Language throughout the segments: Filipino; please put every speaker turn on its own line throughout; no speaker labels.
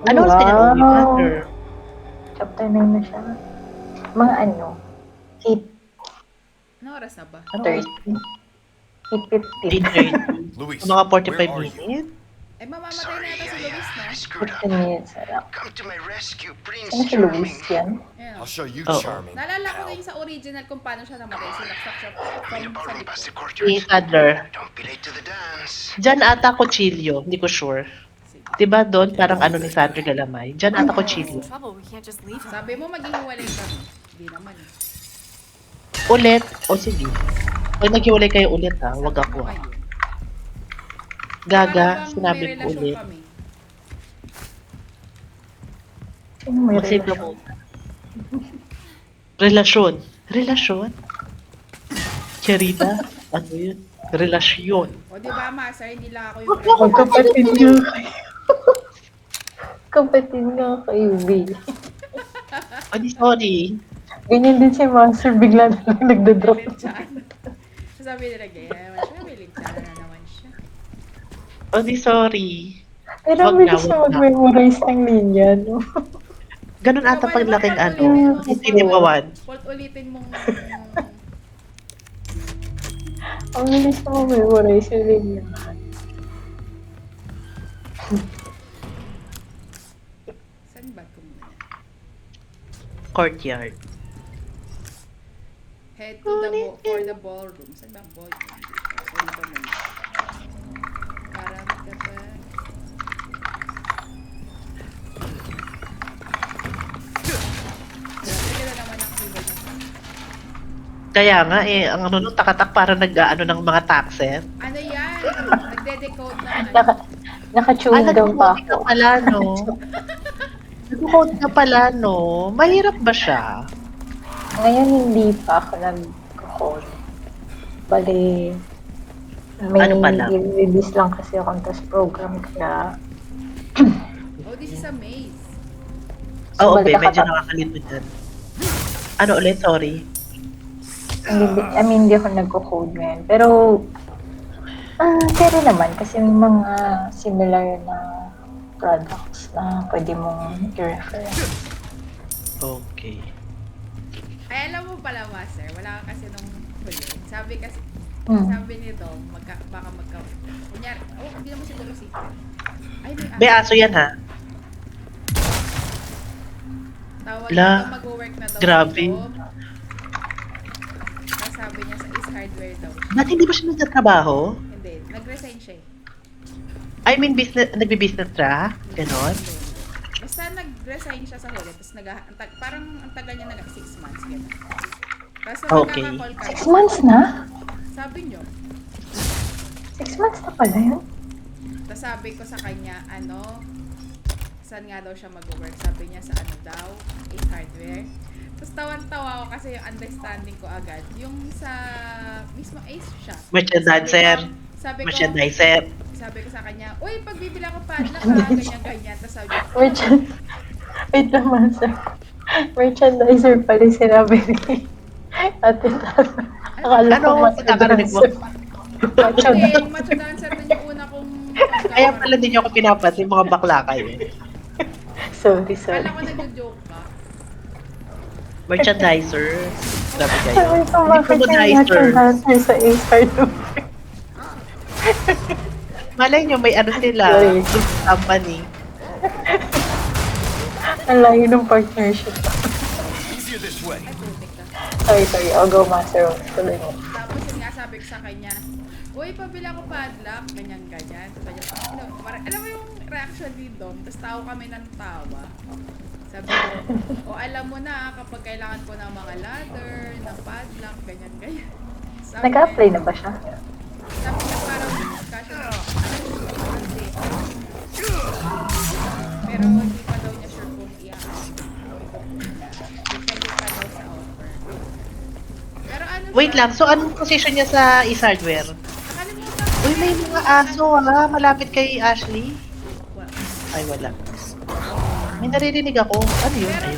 Ano oras pinag-uwi,
Wow!
Mother?
Chapter 9 na siya. Mga
Ano oras na ba?
Ano oras?
8:30. 8:15.
8:30.
Luis,
Mga
where
45
are you?
minutes?
Eh, mamamatay na
Sorry,
yata si Luis, no?
I screwed up.
15 minutes na lang.
Come to my rescue, Prince
Ano si Luis
Charming.
yan?
Ayan.
I'll show you
Oo.
charming.
Naalala ko na
pal.
yung sa original kung paano siya namatay. Sinaksak siya
Way to
from sa
borrow past the
likod.
Si
courtyard.
Sadler.
Don't be late to the dance.
Diyan ata kutsilyo, hindi ko sure.
Sige.
Diba doon parang ano ni Sandra Galamay? Diyan ata kutsilyo.
Trouble, we can't just leave him.
Sabi mo maghihiwalay kami. Hindi naman eh.
Ulit. O sige. Pag naghiwalay kayo ulit ha, wag
Sabi
ako
mo
ha.
kayo.
Gaga,
Para bang
sinabi
may
ko
relasyon
ulit.
kami.
Sino may
Mag-save ka
relasyon?
muna. Relasyon. Relasyon? Cherita? Ano yun? Relasyon.
O di ba, Master, hindi lang ako yung
Magkapatid nga kayo. Kapatid nga kayo, B.
Oh, sorry.
Ganyan din si Master, bigla na lang nagda-drop.
Linchana. Sabi nila, gaya naman siya, may linchana na naman siya.
Oh, sorry.
Pero
Wag
bilis
na,
na
wag na.
mag-memorize ng linya, no?
Ganun ata
Ikaw,
pag
ano,
laking ano.
ulit-ulit mo.
Sinipawan.
Ulit-ulitin mong...
Ang bilis na mag-memorize yung linya.
Saan ba ko muna?
Courtyard.
Head to the for the ballroom. Saan ba ang ballroom? Saan ba muna? Para ka pa... Grabe ka na naman ang keyboard ng
Kaya nga eh, ang ano nung takatak para nag-ano ng mga taxes.
Ano yan? Nagde-decode na
Naka, naka-tune down pa
nag-code ka
ako.
pala, no? Nag-code ka pala, no? Mahirap ba siya?
Ngayon hindi pa ako nag-call. Bali, may
Ano pala?
release lang kasi akong test program kaya
Oh, this is a maze.
Oo,
bali
be, medyo
nakaka-
nakakalito dyan. Ano ulit? Sorry.
hindi ako nagko-code ngayon. Pero, pero naman kasi may mga similar na products na pwede mong i-reference.
Okay.
Ay, alam mo pala, Master, wala ka kasi nung huli. Sabi kasi, sabi ni Dom, baka kunyari, hindi naman siguro secret. Ay,
Be, aso yan ha.
Tawag
La,
nito, mag-work na daw
grabe.
si Dom. Tapos sabi niya sa Ace Hardware daw siya.
Ba't hindi ba siya nagtatrabaho?
Hindi, nag-resign siya eh.
I mean, business, nagbi-business siya? Ganon?
Hindi. Basta nag-resign siya sa huli, tapos parang ang tagal niya 6 months, gano'n. Tapos
Okay.
magkaka-call ka.
6 months na?
Sabi niyo.
6 months na pala yun?
Tapos sabi ko sa kanya, saan nga daw siya mag-work? Sabi niya sa ano daw, Ace Hardware. Tapos tawan-tawa ako kasi yung understanding ko agad. Yung sa mismo Ace siya.
Merchandiser.
Sabi ko,
Merchandiser.
sabi ko sa kanya, uy, pagbibili ako padlock ha, ganyan-ganyan. Tapos sabi niya,
Wait naman, sir. Merchandiser pala yung sinabi ni Ate Tata. Akala ko
Ano? Nakakarinig mo?
hindi, macho dancer din yung una kong
Kaya pala din niyo ako pinapansin, mga bakla kayo.
Sorry.
Kala ko nag-joke ka.
Merchandiser. Grabe kayo.
Sabi ko, bakit yung
Diplomatizer.
merchandiser sa Ace Hardware?
Malay nyo, may ano sila.
Sorry.
Group company.
Ang layo ng partnership.
Easier this way.
Ay, putik ka.
Sorry. I'll go master. Tuloy mo.
Tapos yun nga sabi ko sa kanya, uy, pabili ako padlock, ganyan-ganyan. Tapos niya, alam mo yung reaction ni Dom, tapos tawa kami ng tawa. Sabi ko, alam mo na, kapag kailangan ko ng mga ladder, ng padlock, ganyan-ganyan. Sabi
Nag-apply
niya-
na ba siya?
Sabi niya parang discussion, hindi. Pero hindi pa daw niya sure kung depende pa daw sa offer. Pero ano
Wait
siya,
lang, so anong position niya sa Ace Hardware?
nakalimutan ko.
Uy, may mga aso ha. Malapit kay Ashley.
Well,
Ay, wala. May naririnig ako. Ano yun?
pero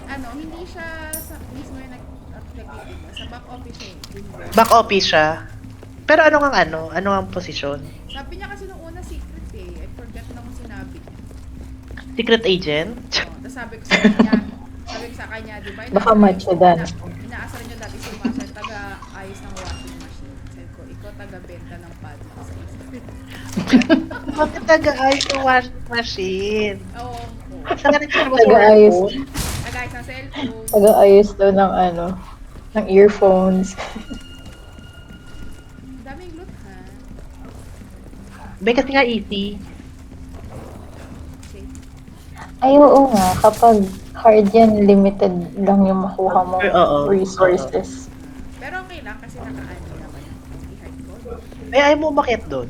Ayun.
hindi siya sa mismo yung nag-activate sa back office siya. eh.
Back office siya. Pero ano ang ano? Ano ang posisyon?
Sabi niya kasi nung una secret eh. I forgot na kung sinabi niya.
Secret agent?
Tapos sabi ko sa kanya, di ba?
Baka macho dance.
Inaasar niyo dati si Marshall, taga-ayos ng washing machine. Sabi ko, ikaw taga-benta ng padlock sa isa.
Bakit taga-ayos ng washing machine?
Oo.
Saan ka nagtrabaho?
Taga-ayos.
Taga-ayos ng cellphone.
Taga-ayos daw ng ng earphones.
Ang daming loot, ha?
May kasi nga easy.
Safe.
Ay, oo nga. Kapag hard yan, limited lang yung makuha mo
Oo.
resources.
Pero okay lang kasi naka-ano naman. I-hardcore.
Ay, ayaw mo umakyat doon.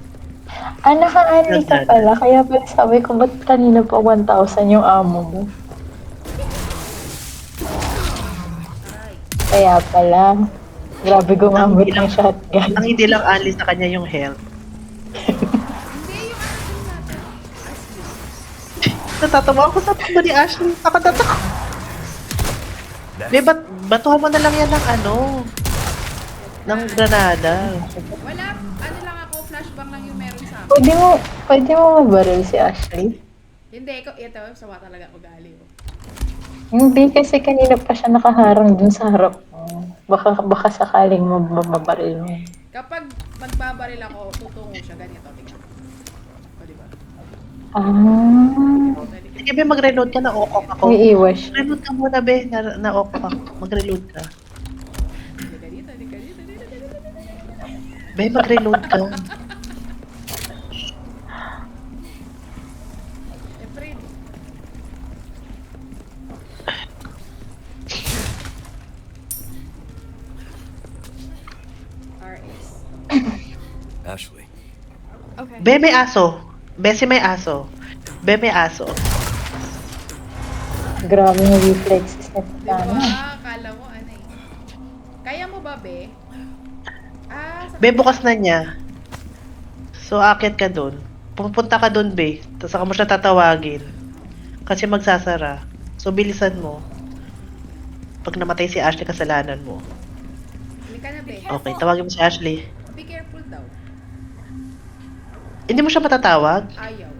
Naka-anli ka pala. Kaya pala sabi ko, ba't kanina pa 1,000 yung amo mo?
Aray.
Kaya pala. Grabe gumamit ng shotgun.
Ang hindi lang ali sa kanya yung health.
Hindi, yung ano din natin. Ashley.
Natatawa ako sa takbo ni Ashley. Takot. Be, batuhan mo na lang yan ng ng granada.
Wala, ano lang ako, flashbang lang yung meron sa akin.
Pwede mo mabaril si Ashley?
Hindi, ito, sawa talaga ako gali. Oh.
Hindi, kasi kanina pa siya nakaharang dun sa harap mo. Baka sakaling mabaril mo.
Kapag magbabaril ako, tutungo siya, ganito, tingnan. O, diba?
Ah,
Sige, be, mag-reload ka na okok ako.
may iwas siya.
Reload ka muna, be, na okok ako. Mag-reload ka.
Halika dito.
Be, mag-reload ka.
Eh, Fred. RS.
Ashley.
Okay.
Be, may aso. Bessie, may aso. Be, may aso.
Grabe yung reflexes na
Diba?
Titana.
Kala mo, ano eh. Kaya mo ba, be? Sa
Be, bukas na niya. So, akit ka dun. Pupunta ka dun, be. Tapos saka mo siya tatawagin. Kasi magsasara. So, bilisan mo. Pag namatay si Ashley, kasalanan mo.
Halika na, be.
Okay, tawagin mo si Ashley.
Be careful daw.
Hindi mo siya matatawag?
Ayaw.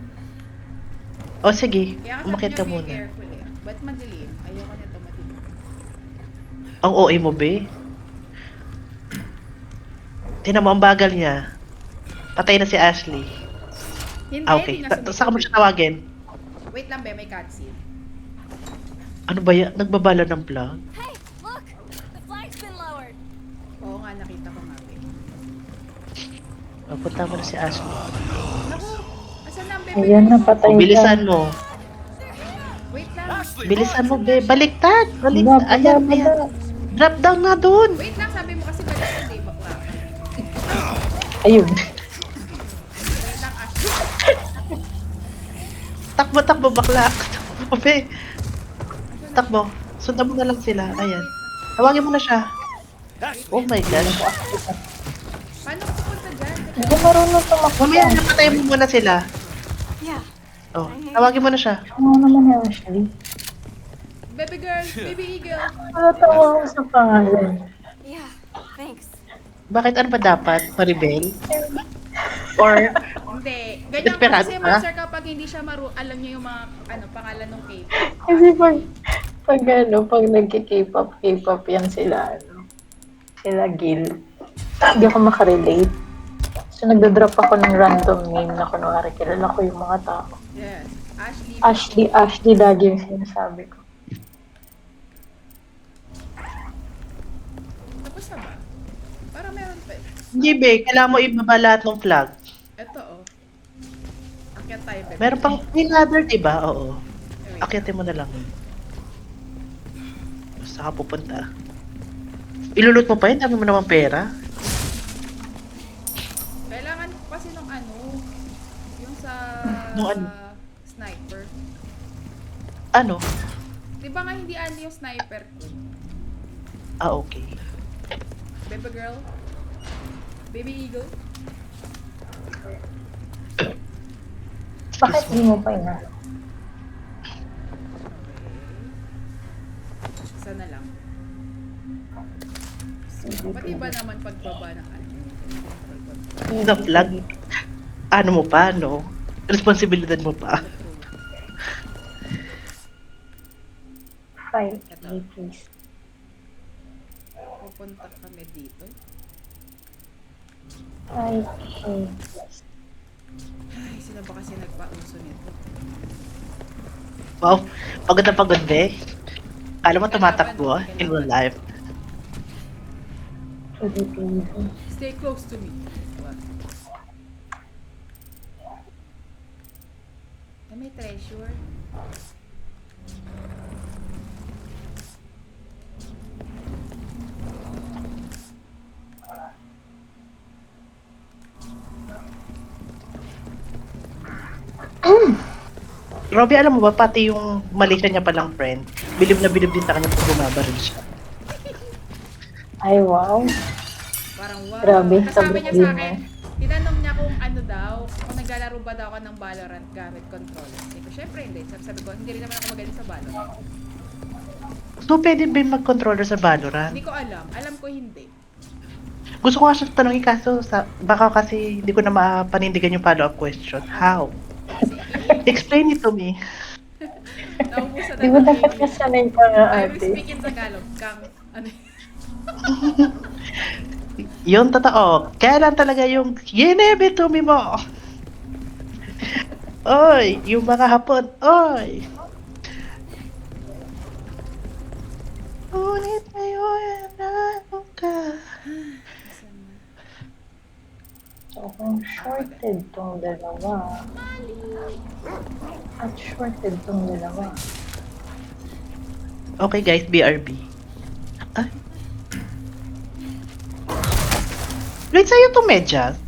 O, sige.
Kaya kasi
Umakit ka
be
muna.
careful eh. Ba't madilim? Ayoko nito madilim.
Ang OA mo, be. Tinan mo, ang bagal niya. Patay na si Ashley.
Hindi,
Okay,
hindi nga
saka mo siya tawagin.
Wait lang, be. May cutscene.
Ano ba yan? Nagbabala ng plug?
Hey, look! The flag's been lowered.
Oo nga, nakita ko nga, be.
Punta mo na si Ashley.
Naku! Asan na ang bebe?
Ayan, napatay
O,
ka.
bilisan mo.
Wait lang.
Ashley,
Bilisan mo, be. Baliktad!
Baba,
Baliktad. Ayan,
baba,
ayan.
baba.
Drop down na dun.
Wait lang, sabi mo kasi balik hindi, bakla.
Ayun.
Wait lang, Ashley.
Takbo, bakla. Takbo, be. Takbo. Sundan mo na lang sila. Ayan. Tawagin mo na siya.
Ashley.
Oh my gosh.
Paano ko pupunta dyan?
Hindi ko marunong tumakbo.
Mamaya, napatay mo muna sila.
Yeah.
Oh, tawagin mo na siya.
Ano naman yung Ashley?
Baby girl, baby eagle.
Natawa ko sa pangalan.
Yeah. Thanks.
Bakit ano ba dapat? Ma-rebel? Or,
Hindi. Ganyan po
Desperado
kasi
ka?
Master kapag hindi siya alam niya yung mga pangalan ng cape.
Kasi pag nagki-K-pop yan sila, sila Gil. Hindi ako makarelate. So, nagda-drop ako ng random name na kunwari kilala ko yung mga tao.
Yes. Ashley.
Ashley lagi yung sinasabi ko.
Tapos na ba? Parang meron pa.
hindi be, kailangan mo ibaba lahat ng flag.
Ito oh. Akyat tayo, baby.
Meron pang another, diba? Oo.
Wait.
Akyatin mo na lang. Basta ka pupunta. Ilulot mo pa yun? Dami mo naman pera.
Kailangan ko kasi ng yung sa
Nung ano?
sniper.
Ano?
Di ba nga hindi yung sniper ko?
Ah, okay.
Baby girl? Baby eagle?
Bakit di mo pa ina?
Isa na lang. Pati ba naman pagbaba ng
The flag. Ano mo pa, no? Responsibilidad mo pa.
5,
Ito.
please.
Pupunta kami dito.
5K.
Ay, sino ba kasi nagpauso nito?
Wow, pagod na pagod, be. Kala mo tumatakbo in real life.
Easy.
Stay close to me. What? Ay, may treasure.
Robby, alam mo ba, pati yung Malaysia niya palang friend, bilib na bilib din sa kanya pag bumabaril siya.
Ay, wow.
Parang wow.
Grabe,
Kasama niya
sabi
sa
mo.
akin. Tinanong niya kung ano daw, kung naglalaro ba daw ako ng Valorant gamit controller. Sabi ko, syempre hindi. Sabi ko, hindi rin naman ako magaling sa Valorant.
So, pwede ba yung mag-controller sa Valorant?
Hindi ko alam. Alam ko hindi.
Gusto ko nga siya tanongin kaso baka kasi hindi ko na mapanindigan yung follow-up question. How?
Kasi
Explain it to me.
naubusan
Di ba dapat nasanay ka nga,
I will
ate?
speak in Tagalog. Kang, ano
Yun, totoo. Kailan talaga yung ginebe to me mo? Oy, yung mga hapon. Oy! Ngunit ngayon ano ka?
So, kung shorted tong dalawa. At shorted tong dalawa.
Okay guys, BRB. Ay. Wait, sa'yo itong medyas?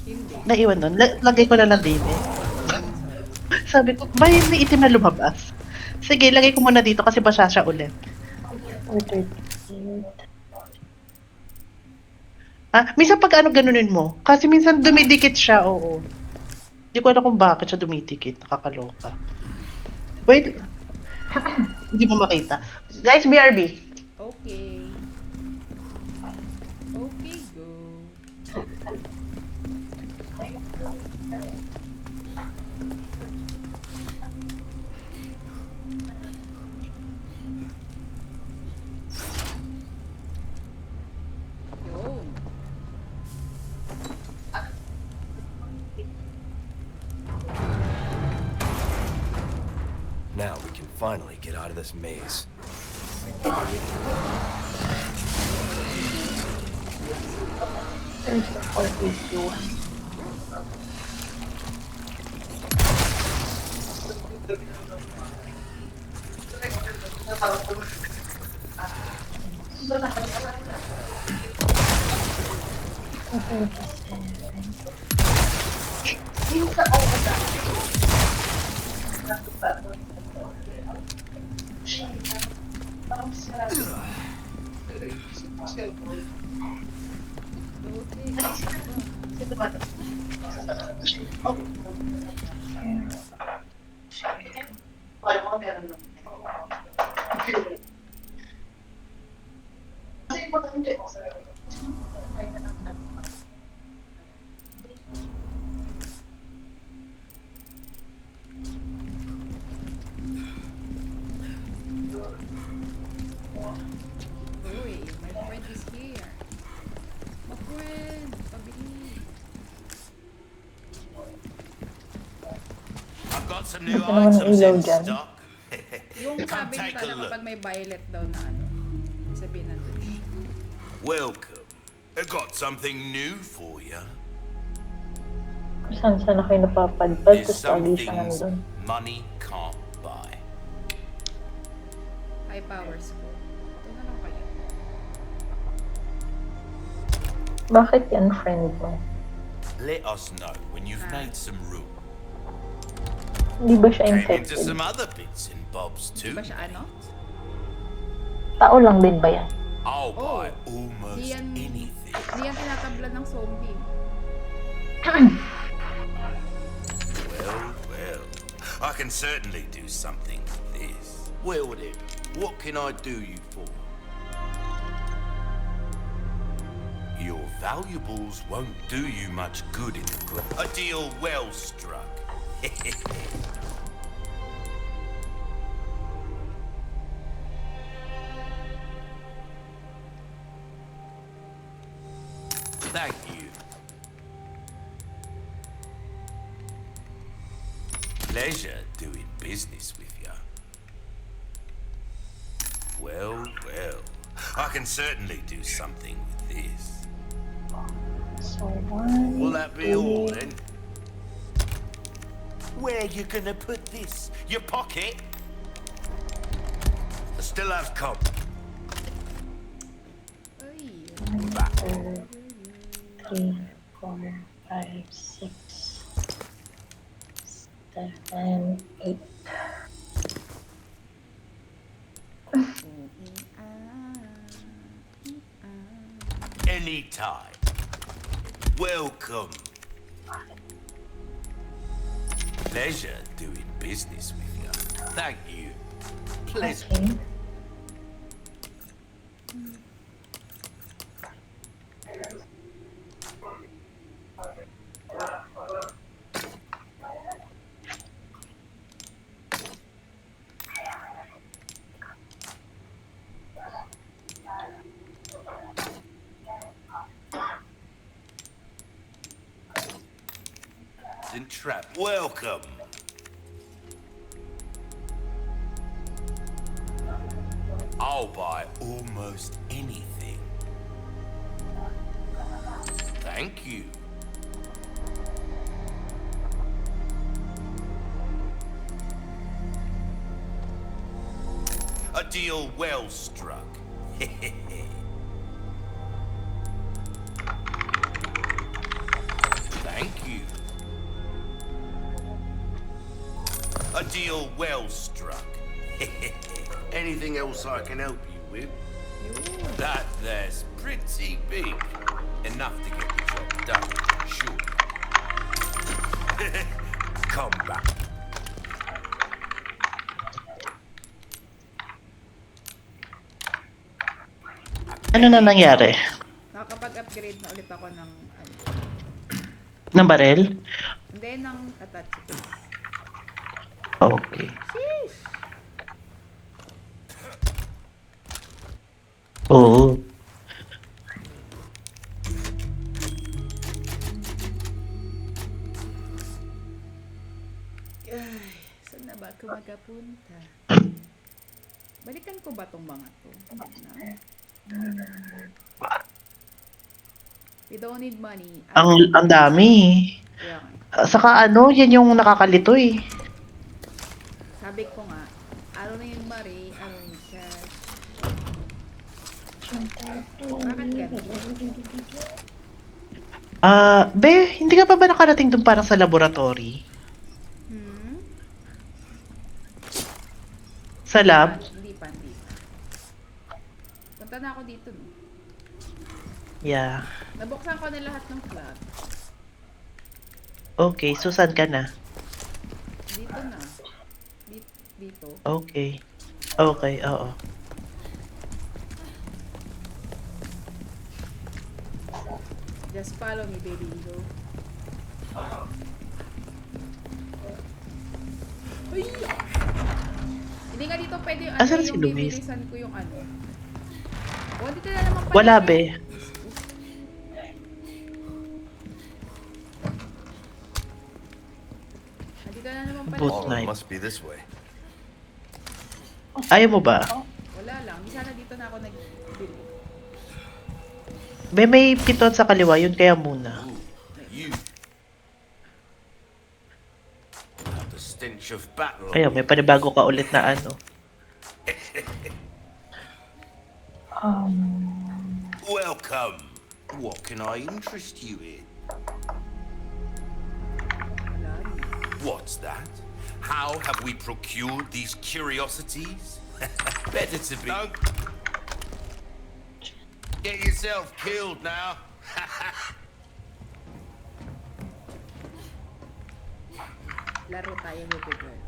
hindi.
Naiwan nun. Lagay ko na lang din eh. Sabi ko, may itim na lumabas. Sige, lagay ko muna dito kasi basa siya ulit.
438.
Ah, minsan pag ano ganunin mo? Kasi minsan dumidikit siya, oo. Hindi ko alam kung bakit siya dumidikit. Nakakaloka. Wait. Hindi mo makita. Guys, BRB.
Okay. Okay, go. Yun.
Now we can finally get out of this maze.
There's the 481.
Uy, my friend is here. My friend, pabili.
I've got some new
Ito naman ang
items
ilaw
in
dyan.
stock.
Yung
Come
sabi
take
nito
a
na
look.
kapag may violet daw na ano, sabihin natin.
Welcome. I got something new for you.
Kung saan na kayo napapadpad,
There's
tapos
some
lagi siya
things
nandun.
money can't buy.
High powers ko. Ito na lang kaya.
Bakit yan, friend mo?
Let us know when you've made some room.
Hindi ba siya
Came into
infected?
some other bits and bobs
Di
too.
ba siya ano?
Tao lang din ba yan?
I'll
Oh,
buy almost
di yan-
anything.
Hindi yan tinatablan ng zombie.
Well, I can certainly do something with this. Well then, what can I do you for? Your valuables won't do you much good in the A deal well struck. Pleasure doing business with you. Well, well. I can certainly do something with this.
So, 1,
Will that be all
2,
then? Where you gonna put this? Your pocket? I still have cob.
Ay.
2, 3, 4, 5, 6, 7, 8.
Anytime. Welcome. Pleasure doing business with you. Thank you. Pleasure.
Okay.
And trap. Welcome. I'll buy almost anything. Thank you. A deal well struck. Thank you. A deal well struck. Anything else I can help you with? That there's pretty big. Enough to get the job done, sure. Come back.
Ano na nangyari?
Nakakapag-upgrade na ulit ako ng ano.
Ng barel?
Hindi, ng attachment.
Okay.
Sheesh!
Oo.
Ay, saan na ba ako magkapunta? Balikan ko ba tong mga to? Na? We don't need money.
Ang dami.
Kaya nga.
Saka ano, yan yung nakakalito eh.
Sabi ko nga, araw na yung Marie, araw yung cash. Bakit ganun?
Be, hindi ka pa ba nakarating dun parang sa laboratory?
Hmm?
Sa lab?
Hindi pa. Punta na ako dito. No?
Yeah.
Nabuksan ko na lahat ng flat.
Okay, so saan ka na?
Dito na. Dito.
Okay. Okay, oo.
Just follow me, baby. Go. Ay! Hindi nga dito pwede yung
Asan
ano,
si
yung
Luis?
bibilisan ko yung ano. Oh, dito na naman pala
Wala,
siya.
be.
Dito na naman pala
Both
siya.
night.
Must be this way.
Ayaw mo ba?
Wala lang. Di sana dito na ako nag-bili.
Be, may pitot sa kaliwa, yun kaya muna.
You. The stench of battle.
Ayaw, may panibago ka ulit na ano.
Welcome. What can I interest you in?
Wala rin.
What's that? How have we procured these curiosities? Better to be. Don't get yourself killed now.
Laro tayo, baby girl.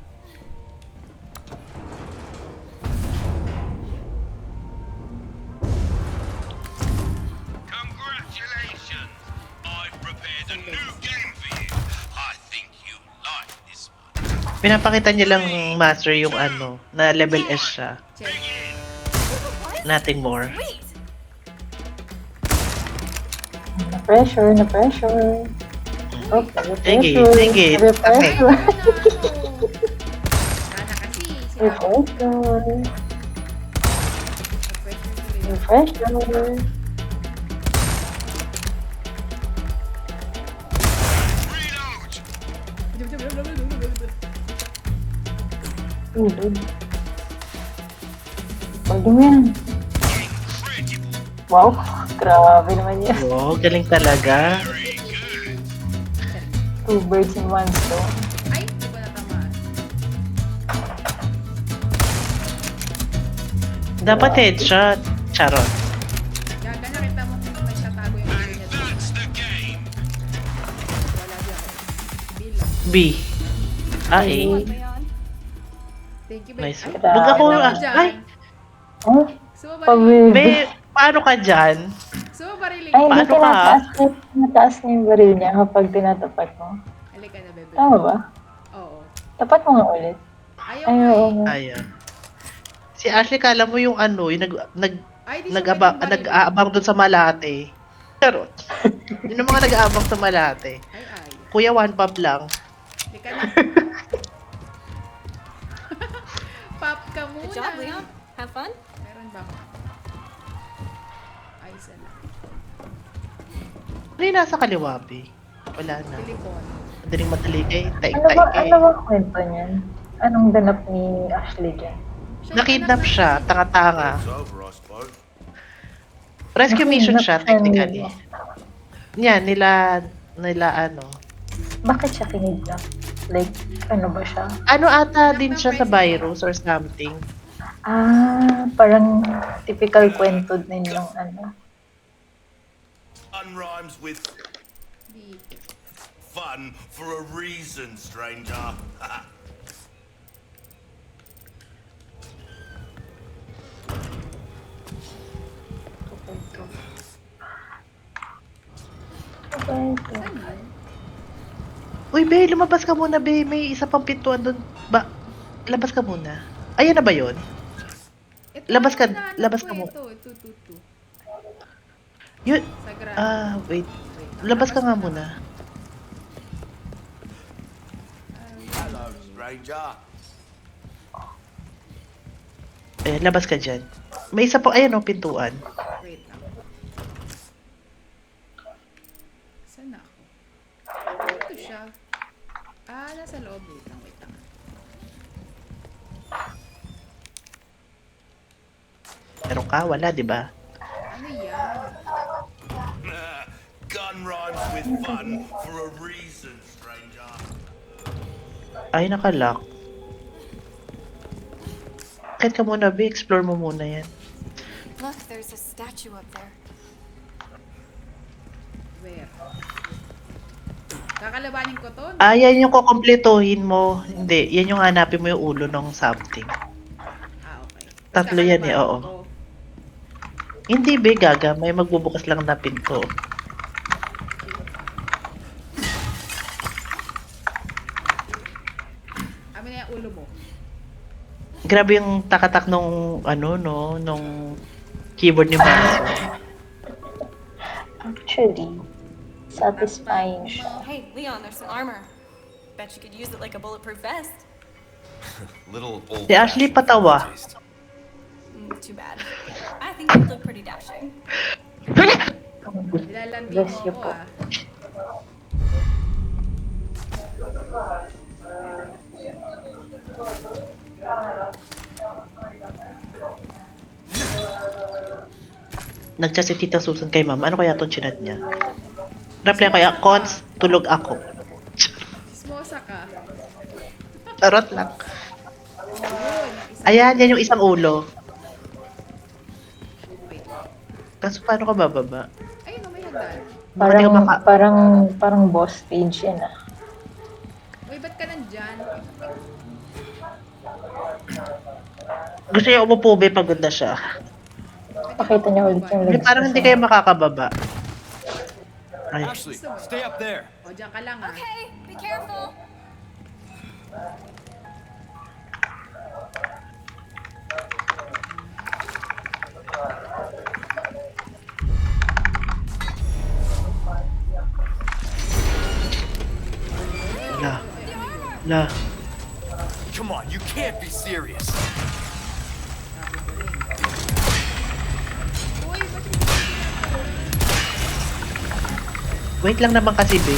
Congratulations! I've prepared a new game for you. I think you'll like this one.
Pinapakita niya lang master yung ano, na level S siya.
Check.
Nothing more.
Wait!
Na-pressure. Okay,
Sige,
na-pressure.
sige.
Na-pressure.
Ano?
Pressure. Tulog. Pwede mo yan. Wow, grabe naman yan.
Oo, galing talaga.
2 birds in 1 stone.
Ay, hindi ko natamaan.
Dapat headshot. Charot.
Gaga, nakita mo kung nagtatago yung ulo niya doon. Wala di ako. Bilang.
B. A.
What, Leon?
Thank you, babe.
Nice.
Ay,
Wag ako,
ano
ah.
dyan?
Ay,
Oh,
Gusto mo ba
pabebe.
be, paano ka dyan?
Gusto mo bariling
Ay,
ko?
hindi
Paano ka?
tinataas niya yung baril niya kapag tinatapat mo.
Halika na, bebe.
Tama ba?
Oo.
Tapat mo nga ulit.
Ayaw
Ay,
ko
oo
eh.
nga.
Ayan. Si Ashley, kala mo yung ano, yung
Ay, di siya pwedeng barilin.
nag-aabang doon sa Malate. Charot. Yun ang mga nag-aabang sa Malate.
Ay, ay.
Kuya, 1 pop lang.
Halika na. Pop ka muna.
Good job, Leon. Have fun?
Meron ba ako? Ay, sana.
Ano yung nasa kaliwa, be? Wala na.
Telepon.
Madaling madali kay
Ano
taik-taik
ba,
eh.
ano ba kwento niyan? Anong ganap ni Ashley dyan?
Nakidnap siya, tanga-tanga.
It's over, I suppose.
Rescue mission siya,
Nakidnap siya
technically. Yan, nila ano.
Bakit siya kinidnap? Like, ano ba siya?
Ano ata din siya sa virus or something.
Ah, parang typical kwento din yung ano.
Fun rhymes with
Di.
fun for a reason, stranger.
Uy, be, lumabas ka muna, be. May isa pang pintuan doon. Labas ka muna. Ayan na ba yun?
Ito,
Labas ka-
hinahanap
labas
ko
ka mo.
Ito, ito.
Yun.
Sa ground.
Wait.
Wait,
Labas ka nga muna.
Hello, stranger.
Ayan, labas ka dyan. May isa pa, ayan o, pintuan.
Wait lang. Saan na ako? Ito siya. Ah, nasa loob. Wait lang, wait lang.
Meron ka? Wala, di ba?
Ano yan?
Gun rhymes with fun for a reason, stranger.
Ay, nakalock. Kahit ka muna, be. Explore mo muna yan.
Look, there's a statue up there.
Where? Kakalabanin ko to?
Ah, yan yung kukompletohin mo. Hindi, yan yung hanapin mo yung ulo ng something.
Ah, okay.
Tatlo yan eh, oo.
Ko.
Hindi, be, gaga. May magbubukas lang na pinto.
Amin na yung ulo mo.
Grabe yung takatak nung, ano, no, nung keyboard ni Maso.
Actually, satisfying siya.
Hey, Leon, there's some armor. Bet you could use it like a bulletproof vest.
Little old.
Si Ashley patawa.
Too bad. I think you'd look pretty dashing.
Nilalandi
Bless
mo
you
ako
po.
ah.
Nagchat si Tita Susan kay Ma'am. Ano kaya itong chinat niya? Reply kaya, Cons, tulog ako.
Smosa ka.
Charot lang.
Yun. Isa.
Ayan, yan yung isang ulo.
Wait.
Kaso paano ka bababa?
Ayun, oh, may hagdan.
Baka di ka maka...
Parang boss stage yan ah.
Uy, ba't ka nandyan?
Gusto niya umupo, be, pagod na siya.
Pakita niya ulit yung
Be,
legs.
parang hindi kayo makakababa. Ay,
Ashley, stay up there.
O, dyan ka lang ah.
Okay, be careful.
la. La.
Come on, you can't be serious.
Uy,
Wait lang naman kasi, be.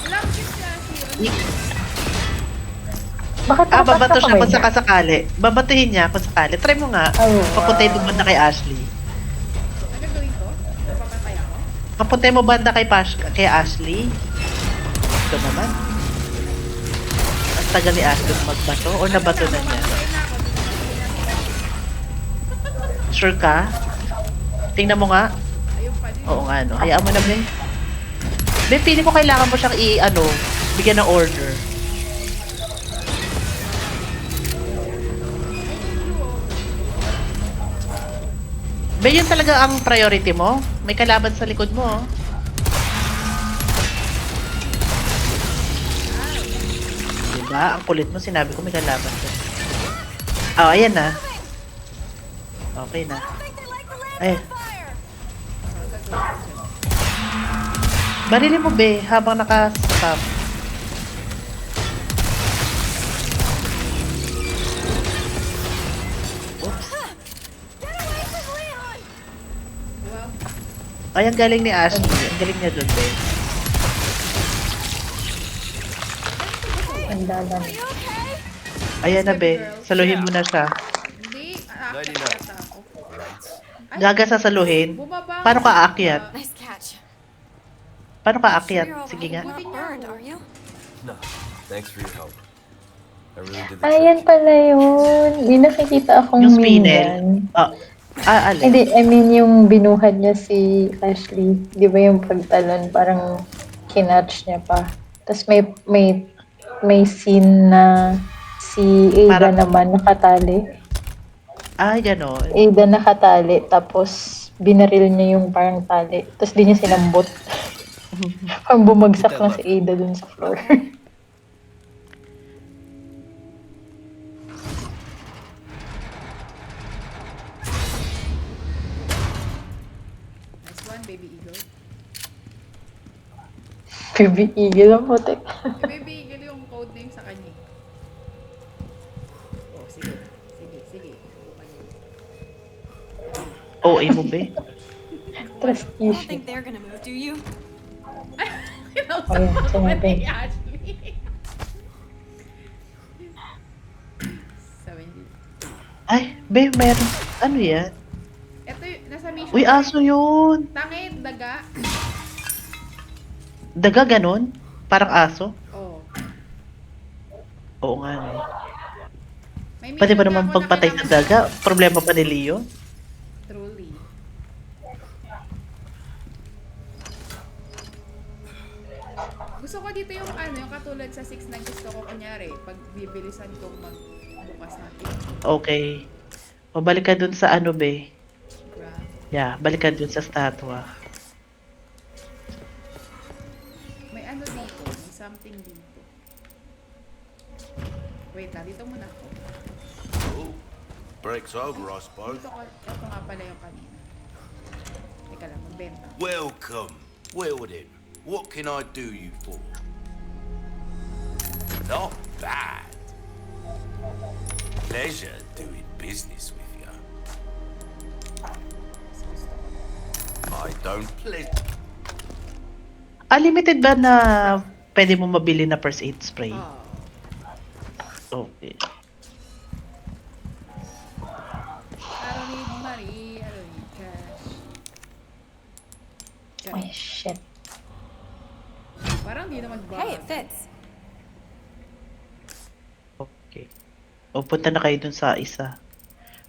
Alam ko siya si
Bakit
Babato siya kung
niya?
sakasakali. Babatuhin niya kung sakali. Try mo nga.
Oh, wow.
Papuntay mo banda kay Ashley.
Ano gagawin ko? Napapatay ako?
Papuntay mo banda kay Ashley. Ito naman. Ang tagal ni Ashley magbato o nabato na niya.
Mamatay na ako.
Sure ka? Tingnan mo nga.
Ayun pa din.
Oo nga, no. Hayaan mo na, be. Be, pili ko kailangan mo siyang bigyan ng order. Be, yun talaga ang priority mo? May kalaban sa likod mo, oh. Diba? Ang kulit mo, sinabi ko may kalaban ka. Oh, ayan na. Okay na. Ay. Barilin mo, be, habang naka-stop. Oops.
Wow.
Ay, ang galing ni Ashley. Ang galing niya doon, be.
Ang dalan.
Ayan na, be. Saluhin mo na siya.
Hindi.
Lady
Aakyat
Luck.
yata ako. Ay,
Gaga sasaluhin.
bumaba
Paano
ako.
ka aakyat?
Nice catch.
Paano ka
Sure
aakyat?
you're all
Sige nga.
not burned, are you?
No, thanks for your help. I really did the
Ayan
trick.
pala yun. May nakikita akong
Yung
meme
spinel.
yan.
Alin?
Hindi, I mean yung binuhat niya si Ashley. Di ba yung pagtalon, parang kinatch niya pa. Tapos may scene na si Ada
Parang-
naman nakatali.
Ay, ganon.
Ada nakatali, tapos binaril niya yung parang tali. Tapos di niya sinambot. Parang bumagsak lang si Ada dun sa floor.
Nice one, baby eagle.
Baby Eagle ang putik.
Yung baby eagle yung code name sa kanya. Oh, sige. Sige, sige. Subukan niyo.
Oo, mo, be.
Trust
You don't
issue.
think they're gonna move, do you?
Kinausap
Ayan,
ako
sinabi.
ni Ashley. 70.
Ay, be, meron. Ano yan?
Ito yung, nasa mission.
Uy, aso yun.
Tangit, daga.
Daga ganon? Parang aso?
Oh.
Oo nga, no.
May
Pwede ba
mission
naman
na ako na
pagpatay sa
kailangan-
daga? Problema pa ni Leo?
Truly. Gusto ko dito yung yung katulad sa 6 na gusto ko kunyari, pag bibilisan kong magbukas ng pinto.
Okay. O, balik ka dun sa be.
Grab.
Yeah, balik ka dun sa statwa.
May dito, may something dito. Wait lang, dito muna ako.
Oh, break's over, I suppose.
Ito nga pala yung kanina. Teka lang, magbenta.
Welcome. Well then, what can I do you for? Not bad. Pleasure doing business with you.
Mas gusto ko.
I don't pleasure.
Limited ba na pwede mo mabili na first aid spray? Okay.
I don't need money, I don't need cash.
Ay, shit.
Parang di naman ba?
Hey, it fits.
Okay. O, punta na kayo dun sa isa.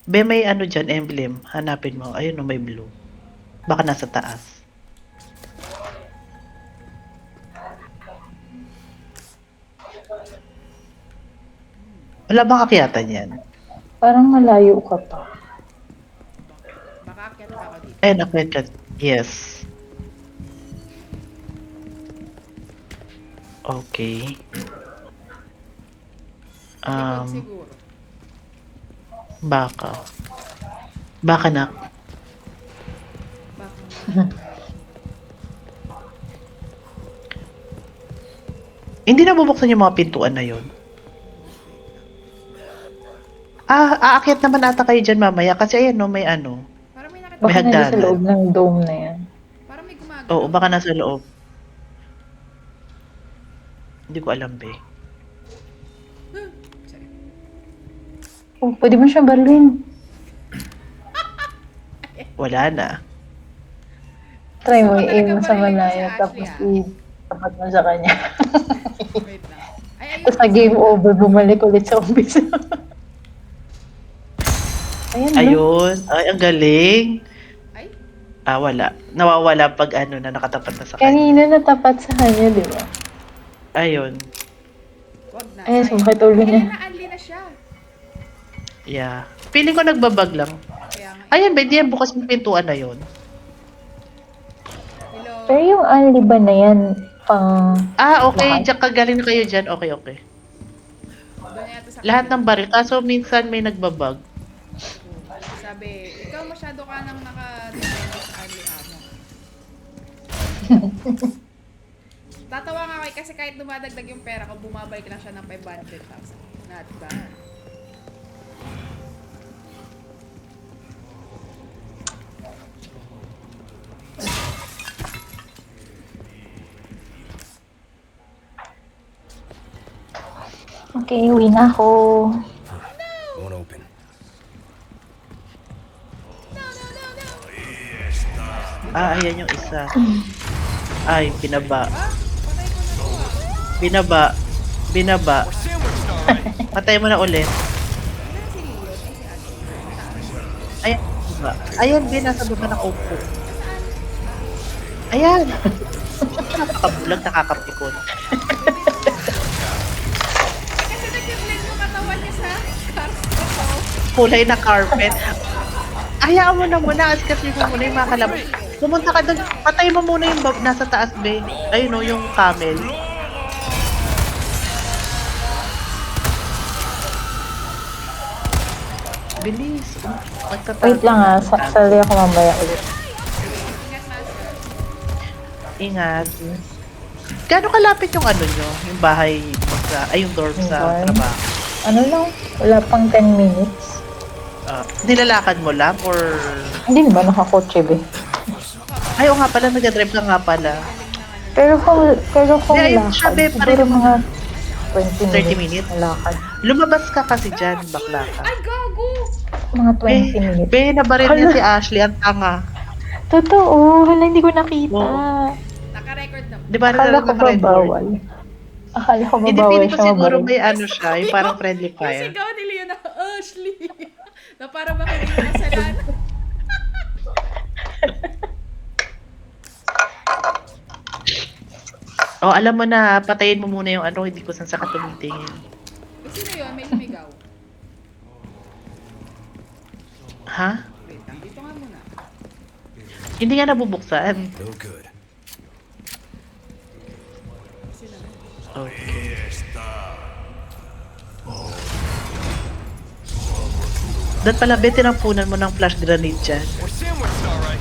Be, may dyan, emblem. Hanapin mo. Ayun o, may blue. Baka nasa taas. Wala bang akyatan yan?
Parang malayo ka pa.
Baka akyat pa ako dito.
Akyat ka. Yes. Okay.
Likod siguro.
Baka. Baka na.
Baka
Hindi na bubuksan yung mga pintuan na yun. Aakyat naman ata kayo dyan mamaya kasi ayan no, may ano.
Parang may nakita.
May
Baka nandun sa
hagdanan.
loob ng dome na yan.
Parang may gumagalaw.
Oo, baka nasa loob. Hindi ko alam, be.
Sorry.
Oh, pwede mo siyang baruin.
Wala na.
Try mo,
Gusto ko
i-aim mo
talaga
sa
barilin ko si
malaya,
Ashley,
tapos
ah.
i-tapat mo sa kanya.
Wait lang. Ay, ayun.
Tapos na game over, bumalik ulit sa umpisa. Ayan, no?
Ayun. Ay, ang galing.
Ay,
Wala. Nawawala pag ano na nakatapat na sa kanya.
Kanina natapat sa kanya, di ba?
Ayun.
wag na.
Ayun,
Sayang.
sumakit ulo niya.
Kailan na-unli na siya?
Yeah. Feeling ko nagbabag lang.
Kaya nga.
Ayan, ba? Di yan bukas yung pintuan na yun.
Hello.
Pero yung only ba na yan, pang...
Okay.
Lahat?
Diyan kagaling na kayo dyan. Okay, okay.
Doon yata sa
Lahat ng baril. Kaso minsan may nagbabag.
Sabi, ikaw masyado ka nang naka-depende sa early amo. Tatawa nga ako kasi kahit dumadagdag yung pera ko, bumabalik lang siya ng 500,000. Not bad.
Okay, uwi na ako.
Won't open.
Ayan yung isa. Ay, binaba.
Patay ko na to ah.
Binaba. Binaba. Patay mo na ulit.
Ano si Leo? Ay, si Ate.
Ayan, baba. Ayan, bin, nasa baba ng upo. Ayan. Nakakabulag, nakakapikon.
Kasi nag-blend yung katawan niya sa carpet.
Kulay na carpet. Hayaan mo na muna, kasi mo muna yung mga kalaban. Pumunta ka doon, patay mo muna yung nasa taas, be. Ayun o, yung camel. Bilis. Magtatago.
Wait lang sali ako mamaya ulit.
Ingat na sir.
Ingat. Gaano kalapit yung ano nyo? Yung bahay mo yung dorm
Yung
sa
dorm?
trabaho?
Ano lang, wala pang 10 minutes.
Nilalakad mo lang or...
Hindi ba nakakotse ba?
Ay, oo nga pala, nag-drive ka nga pala.
Pero kung
Hindi, ayun,
lakad,
siya, be, pareho
siguro mga 20
30
minutes,
minutes?
na lakad.
Lumabas ka kasi dyan, bakla ka.
Ay, gago!
Mga 20 minutes.
Be, nabaril niya si Ashley, ang tanga.
Totoo, hala hindi ko nakita.
Oo.
Naka-record na.
Di ba
Akala ko ba
naka-record?
bawal? Akala ko ba
Hindi,
bawal
feeling ko
siya
siguro
mabaril?
may ano siya, yung parang friendly
Yung
fire.
sigaw ni Leo na, Ashley! na parang baka hindi mo kasalanan.
Alam mo na, patayin mo muna yung ano, hindi ko saan sa katumitingin.
Sino yun? May lumigaw.
Ha?
Wait lang, dito nga muna.
Hindi nga nabubuksan.
No good.
Sino?
Okay. Dapat pala, be, tinampunan mo ng flash grenade dyan.
We're sandwiched, all right.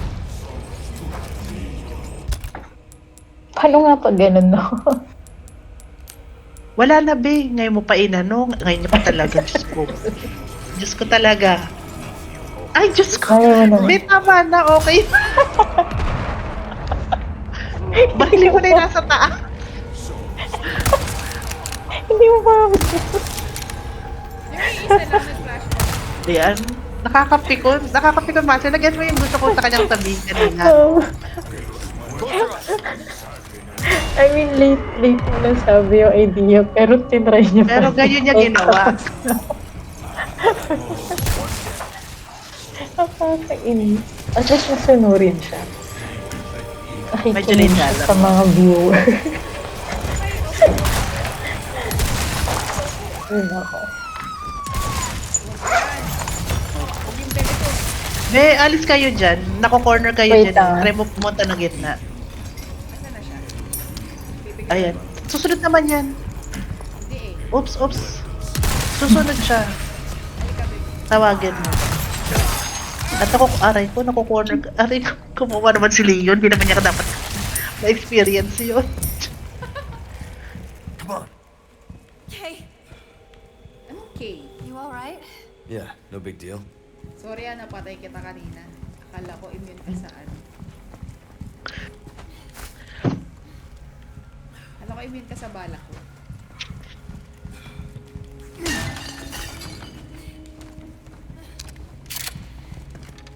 Paano nga pag ganun, no?
Wala na, be. Ngayon mo pa inano. Ngayon niyo pa talaga. Diyos ko. Diyos ko talaga. Ay, Diyos ko.
Kaya mo naman.
Be, tama na. Okay. Barili mo na yung nasa taas.
Hindi mo ba?
Yung may isa lang nag-flash mo.
Ayan. Nakakapikon. Nakakapikon, Master. Lagyan mo yung gusto ko sa kanyang sabihin kanina.
I mean, late mo na sabi yung idea, pero tinry niya
Pero
pa.
ganyan niya ginawa.
Nakakainis. At least masunurin siya.
Medyo
Nakikinig siya
linala.
sa mga viewer. Yun ako.
Huwag yung bebe ko.
Be, alis kayo dyan. Nako-corner kayo
Wait,
dyan.
ah.
Try mo pumunta ng gitna.
Asa na siya? Bibigyan
Ayan. Susunod naman yan.
Hindi eh.
Oops, oops. Susunod siya.
Halika, babe.
Tawagin mo. At aray ko, nako-corner ka. Aray ko, kumuha naman si Leon. Hindi naman niya dapat na-experience yun.
Yeah, no big deal.
Sorry napatay kita kanina. Akala ko immune ka sa ano. Akala ko immune ka sa balak ko.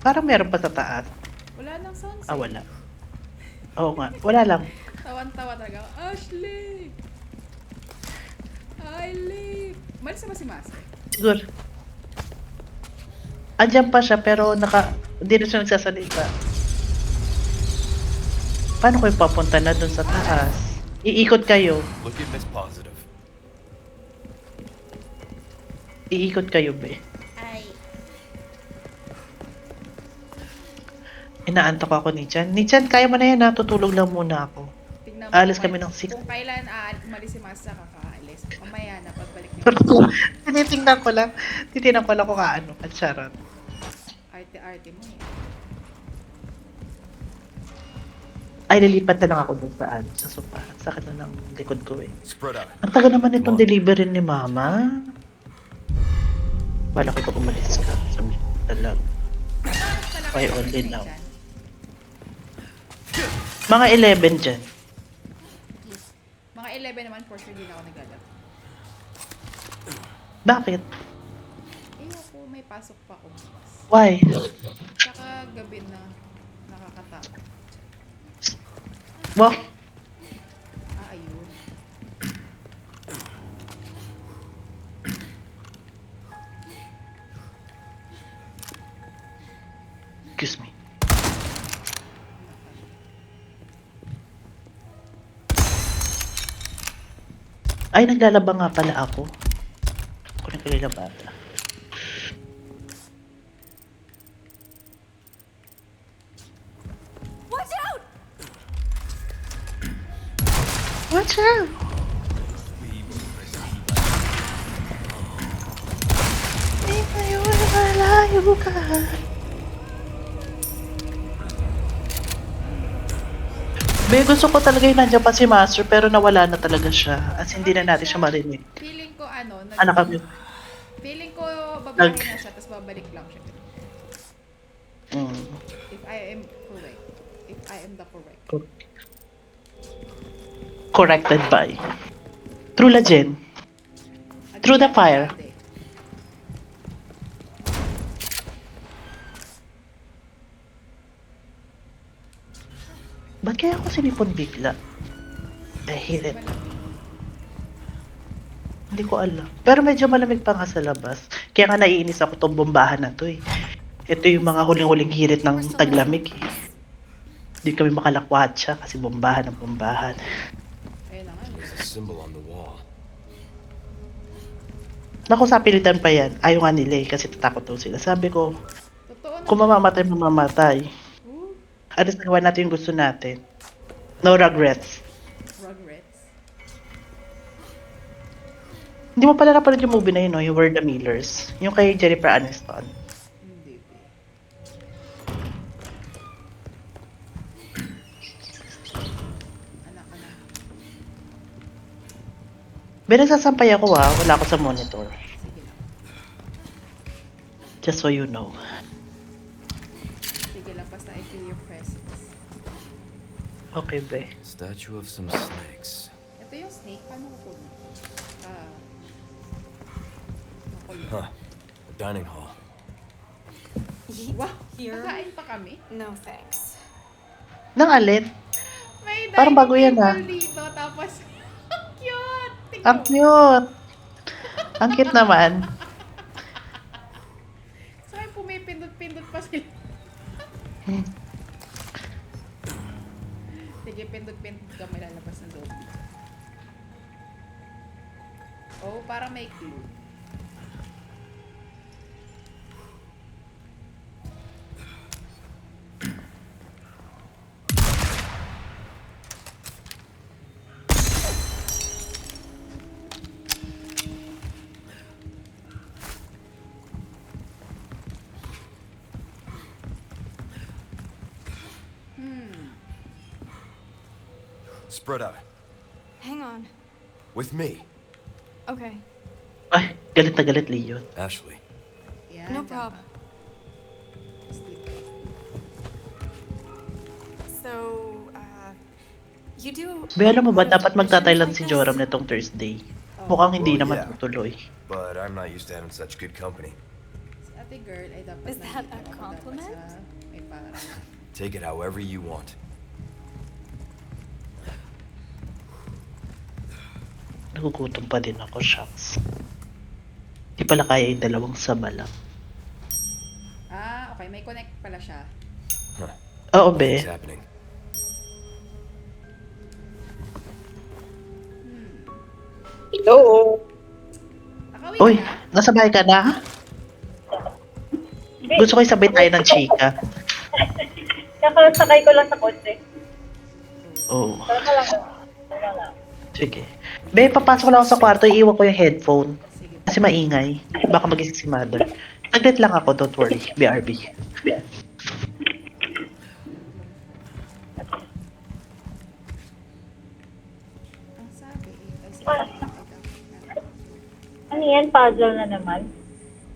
Parang meron pa sa taas.
Wala nang sound
Ah, wala. Oo nga, wala lang.
Tawan-tawa talaga. Ashley! Eileen! Malis na ba si Master?
Siguro. Andiyan pa siya pero hindi na siya nagsasalita. Paano kayo papunta na dun sa taas? Iikot kayo.
Look at Miss Positive.
Iikot kayo, be.
I.
Inaantok ako ni Chan. Ni Chan, kaya mo na yan ha. Tutulog lang muna ako.
Tignan
Alis
kung
kami ng 6.
Kung kailan umalis si Master, kakaalis. Mamaya na, pagbalik niyo.
Tinitingnan ko lang. Titinan ko lang kung kaano. At charot.
Arte-arte mo eh.
Ay, lilipat na lang ako dun sa sopa. Sakit na ng likod ko eh.
Spread out.
Ang tagal naman itong delivery ni Mama. Bala ko pag umalis ka. Sabi talaga. Okay, only now. Mga 11 dyan.
Mga 11 naman, for sure, hindi na ako naglalab.
Bakit?
Eh, ako, may pasok pa ako bukas.
Why?
Tsaka gabi na nakakatakot.
Wow.
Ayun.
Excuse me. Ay, naglalaba nga pala ako. Ako naglalabata.
Watch out!
Watch out! Di kayo malayo ka. Be, gusto ko talaga yung nandiyan pa si Master pero nawala na talaga siya. As hindi na natin siya marinig.
Feeling ko
Anak kami.
feeling ko babae na siya, tapos babalik lang siya.
Mm.
If I am correct. If I am the correct.
Corrected by True Legend. Through the fire. Ba't kaya ako sinipon bigla? I hate it. Hindi ko alam. Pero medyo malamig pa nga sa labas. Kaya nga naiinis ako tong bombahan na to eh. Ito yung mga huling-huling hirit ng taglamig eh. Hindi kami makalakwat siya kasi bombahan ng bombahan.
Ayun na nga.
There's a symbol on the wall.
Naku, sa pilitan pa yan. Ayaw nga nila eh kasi tatakot daw sila. Sabi ko,
Totoo na.
kung mamamatay, mamamatay.
Ooh,
At least nagawa natin yung gusto natin. No regrets.
regrets.
Hindi mo pala napanood yung movie na yun, no? Yung We're the Millers. Yung kay Jennifer Aniston.
Hindi. Anak.
Pero nagsasampay ako wala ako sa monitor.
Sige lang.
Just so you know.
Sige lang, basta I feel your presence.
Okay, be.
Statue of some snakes.
Ito yung snake, paano ko kunin? Nakulong.
Huh. A dining hall.
Wow,
Here?
kakain pa kami?
No thanks.
Nang alin?
May
Parang
dining
bago yan,
table dito, tapos, ang cute! Tingnan
Ang
mo.
cute! Ang cute naman.
So, may pumipindot-pindot pa sila.
Hmm.
Sige, pindot-pindot ka, may lalabas ng loob. Oh, parang may clue.
Spread out.
Hang on.
With me.
Okay.
Ay, galit na galit, Leon.
Ashley.
Yan,
No
dyan
problem.
ka. Sleep.
So, you do.
Be, alam mo ba,
a lot of
dapat
missions
magta-Thailand
like
si
this?
Joram netong Thursday.
Oh.
Mukhang hindi
Well,
naman
yeah.
tutuloy.
But I'm not used to having such good company.
Si ate girl ay dapat
Is that
nandito
a
ako dapat
compliment?
sa may para.
Take it however you want.
Nagugutom pa din ako, shucks. Di pala kaya yung dalawang sama lang.
Ah, okay. May connect pala siya.
Huh.
Oo,
What's
be.
happening?
Hello!
Nakawin
Uy,
ka?
nasa bahay ka na? Gusto ko isabay tayo ng chika.
Kakasakay ko lang sa kotse.
Oo.
Tara lang. Tara lang.
Sige. Be, papasok lang ako sa kwarto, iiwan ko yung headphone.
Sige.
Kasi maingay. Baka magising si mother. Saglit lang ako, don't worry. BRB.
Ang sabi eh. Ay, sige.
Ano yan? Puzzle na naman?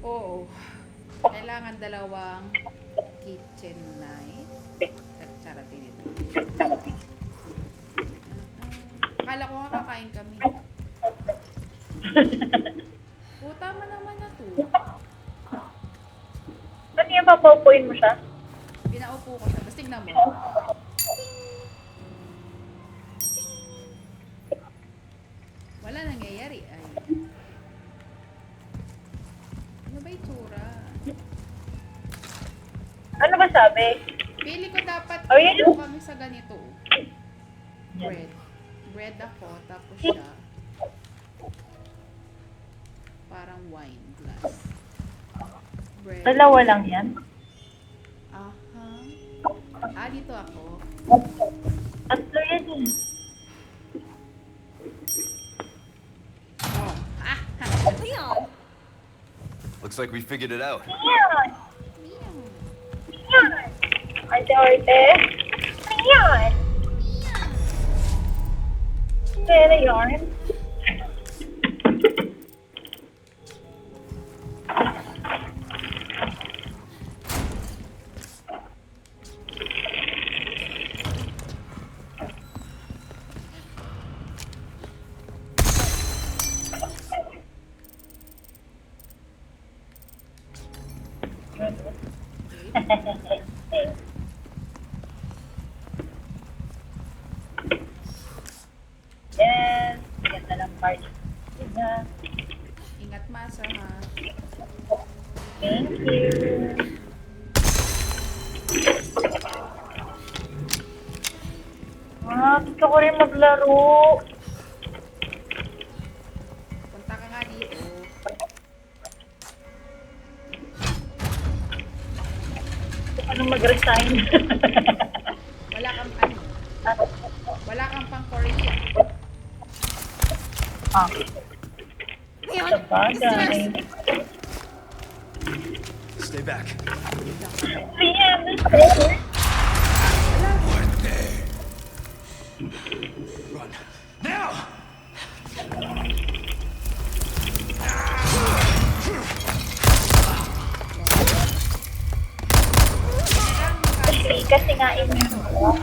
Oo. Kailangan dalawang kitchen knife. Charot dito. Akala ko nga kakain kami. Tama naman na to.
Ano yan? Papaupuin mo siya?
Pinaupo ko siya. Tapos tignan mo. Wala nangyayari ay. Ano ba itsura?
Ano ba sabi?
Pili ko dapat
Oh, yun yung-
kami sa ganito. Bread. Bread ako, tapos siya. Parang wine glass. Bread.
Dalawa lang yan?
Aha. Ah, dito ako.
Tatlo yan eh.
Oh. Ah!
Leon!
Looks like we figured it out.
Yan! Yan! Arte-arte. Yan! Pera yarn. Yes, ganda ng part. Diba?
Ingat masa ha.
Thank you. Gusto ko rin maglaro.
Punta ka nga dito.
Gusto ko nang mag-resign.
Wala kang ano. Wala kang pang Korea.
Leon!
Sabagay.
Stay back.
Liam,
Run. Now!
kasi nga immune mo.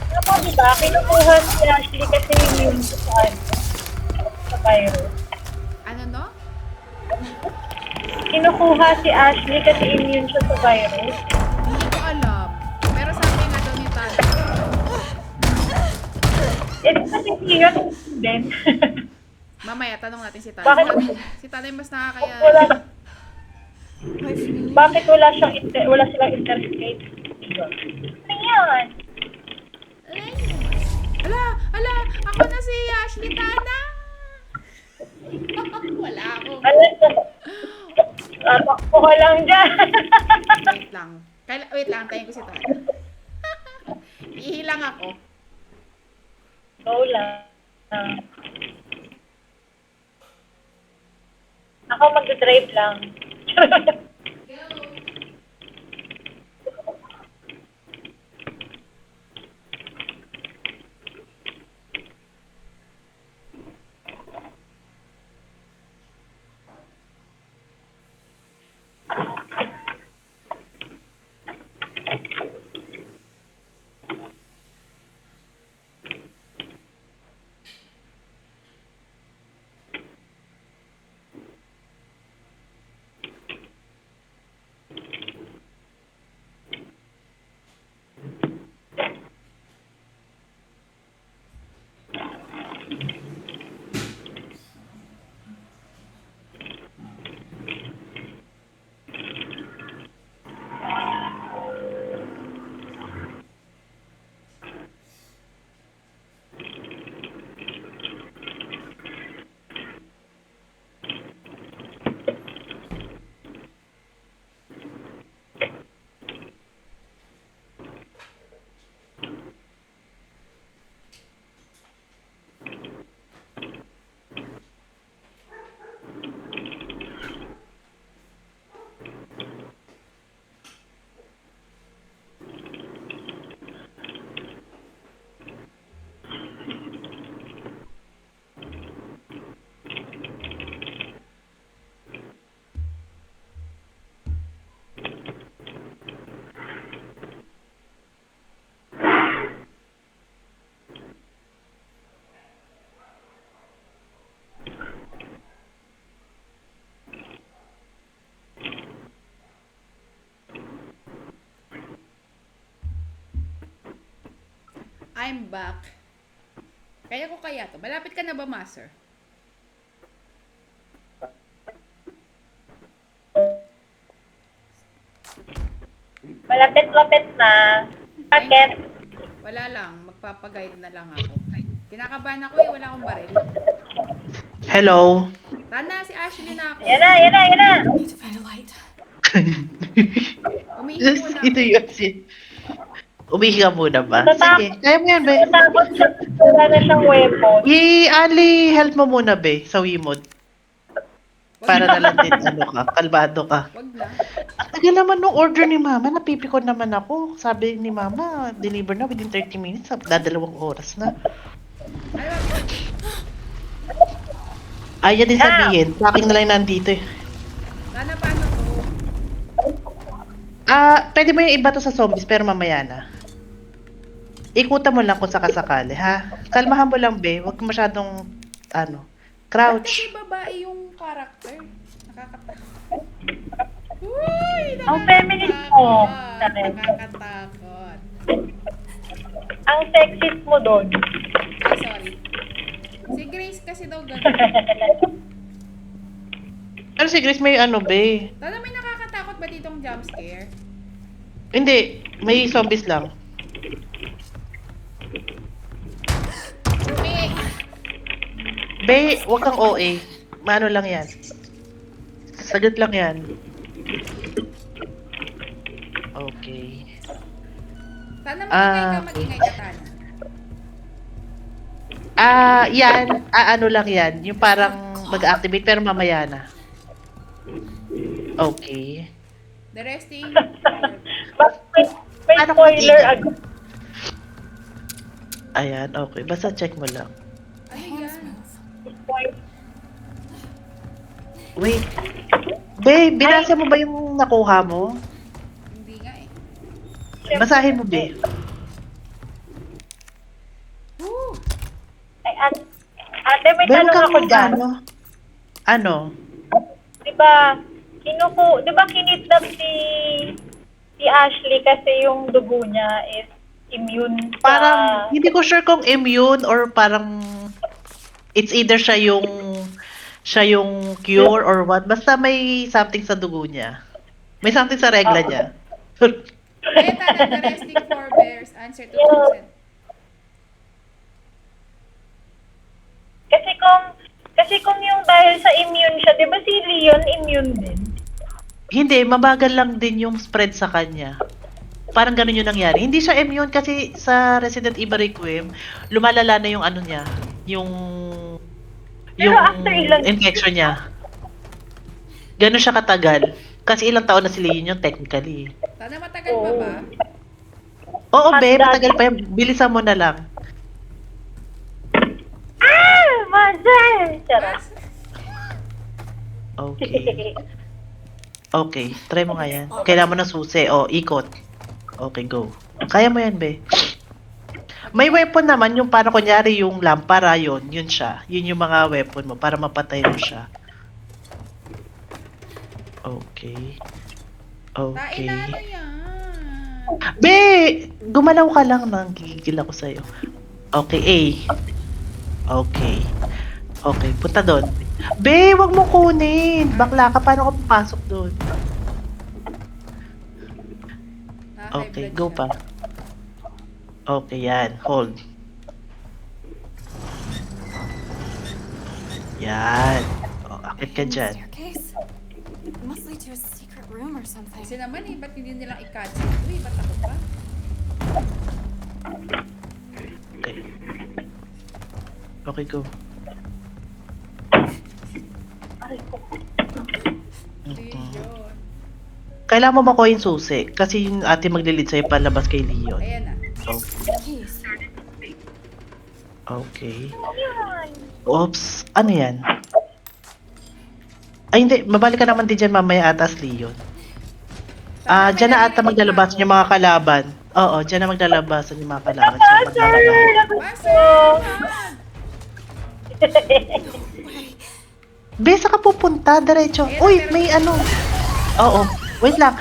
Alam mo, diba? Kinukuha si Ashley kasi immune siya sa ano, sa virus.
Ano no?
Kinukuha si Ashley kasi immune siya sa virus.
Hindi ko alam. Pero sabi nga daw ni Tana.
Eh, kasi siya din.
Mamaya, tanong natin si Tana.
Bakit?
Si Tana yung mas nakakaya.
Wala. Bakit wala wala silang interstate? Ano yan?
Ala! Ala! Ako na si Ashley Tana! Wala ako.
Alam ko. Tatakbo ka lang dyan.
Wait lang. Wait lang, tayo ko si Tana. Ihilang ako.
Go lang. Ako mag-drive lang.
I'm back. Kaya ko kaya to. Malapit ka na ba, Master?
Malapit-lapit na. Bakit?
Wala lang. Magpapaguide na lang ako. Kinakabahan ako wala akong baril.
Hello?
Tana, si Ashley na ako.
Yan na.
Need to find a light.
Umihi muna
Ito
ako.
yun si... Umihi ka muna ba? Sige, kaya mo yan, be.
Tapos wala na siyang weapon.
Ali, help mo muna, be, sa Wiimote. Para na lang din, kalbado ka.
Wag na.
Ang tagal naman nung order ni Mama, napipikon naman ako. Sabi ni Mama, deliver na within 30 minutes, dadalawang oras na.
Ano ba?
Ayaw din sabihin, sa akin na lang nandito eh.
Tana, paano to?
Pwede mo yung iba to sa zombies, pero mamaya na. Ikutan mo lang kung sakasakali, ha? Kalmahan mo lang, be. Huwag masyadong, crouch.
Kasi babae yung character. Nakakatakot. Uy!
Ang feminist mo.
Nakakatakot.
Ang sexist mo doon.
Ay, sorry. Si Grace kasi daw ganun.
Pero si Grace may be.
Tana, may nakakatakot ba ditong jump scare?
Hindi, may zombies lang. Be, huwag kang OA. Mano lang yan. Sagot lang yan. Okay.
Tana, magingay ka, Tana.
Yan. Ano lang yan. Yung parang mag-activate pero mamaya na. Okay.
The resting.
May
Ano
spoiler
kung
agad.
Ayan, okay. Basta check mo lang.
Ano yan?
Wait. Be, binasa mo ba yung nakuha mo?
Hindi nga eh.
Basahin mo, be.
Woo!
Ay, ate, may
Be, huwag
tanong
kang
ako dyan.
Ano?
Diba, kinidnap si Ashley kasi yung dugo niya is immune sa...
Parang, hindi ko sure kung immune or parang it's either siya yung cure or what. Basta may something sa dugo niya. May something sa regla niya.
Eh, Tana, the resting forebears. Answer to consent.
Kasi kung yung dahil sa immune siya, di ba si Leon immune din?
Hindi, mabagal lang din yung spread sa kanya. Parang ganun yung nangyari. Hindi siya immune kasi sa Resident Evil Requiem, lumalala na yung ano niya, yung
Pero after ilang...
infection niya. Ganun siya katagal. Kasi ilang taon na si Leon yun technically.
Tana, matagal pa ba?
Oo,
At
be,
that-
matagal pa yan. Bilisan mo na lang.
Mother! Charot.
Okay. Okay, try mo nga yan. Kailangan mo ng susi. Ikot. Okay, go. Kaya mo yan, be. May weapon naman yung para kunyari yung lampara yun siya. Yun yung mga weapon mo para mapatay mo siya. Okay.
Tain
Okay.
na ano yan?
Be! Gumalaw ka lang nang gigigil ako sa'yo. Okay, A. Okay. Okay, punta doon. Be, wag mo kunin. Bakla ka, paano ka papasok doon? Okay, go pa. Okay, yan. Hold. Yan. Akit ka dyan.
Staircase? It must lead to a secret room or something.
Kasi naman eh, ba't hindi nilang i-cancel ito eh? Ba't ako pa?
Okay. Okay, go.
Leon.
Kailangan mo makuha yung susi. Kasi yung ate maglilid sa'yo palabas kay Leon.
Ayan na.
Okay.
Keys.
Okay. Oops. Ano yan? Ay, hindi. Mabalik ka naman din dyan mamaya atas Leon. Dyan na ata maglalabasan yung mga kalaban. Oo, dyan na maglalabasan yung mga kalaban. So, maglalaban. Besa ka pupunta, diretso. Uy, may ano. Oo. Wait lang.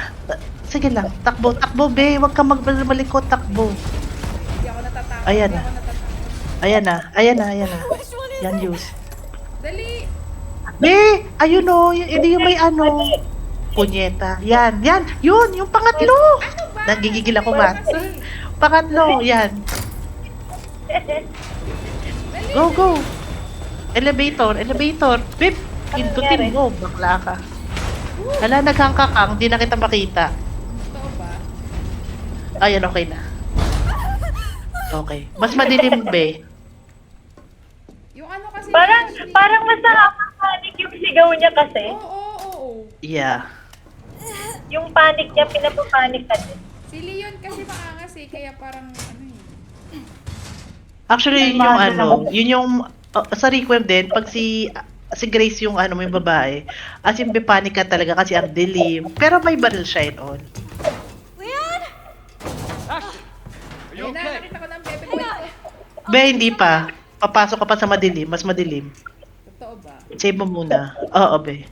Sige lang. Takbo, takbo, be. Huwag ka malikot, takbo.
Hindi ako natatakot.
Ayan
Hindi
na.
ako natatakot.
Ayan na. Ayan na. Ayan na.
Which one is
Yan
it?
use.
Dali!
Be! Ayun o. Hindi yung may ano. Punyeta. Yan. Yan. Yun. Yung pangatlo.
Ano ba?
Nagigigil ako,
Sabi ko
Master.
kasi.
Pangatlo. Yan.
Dali!
Go, go. Elevator. Elevator. Bip. Pindutin mo. Bakla ka. Hala, naghangkakang. Di na kita makita.
Totoo ba?
Ayan, okay na. Okay. Mas madilim, be.
Yung ano kasi...
Parang mas nakaka-panic yung sigaw niya kasi.
Oo, oo, oo.
Yeah.
Yung panic niya, pinapapanik ka din.
Si Leon kasi maangas eh, kaya parang ano eh.
Actually, yun yung ano, yun yung sa Requiem din, pag si Grace yung ano, yung babae, as in panic ka talaga kasi ang dilim. Pero may barrel shine on.
Leon?
Ayun na, nakita ko ng Pepe Boy ko.
Be, hindi pa. Papasok ka pa sa madilim, mas madilim.
Totoo ba?
Save mo muna. Oo, be.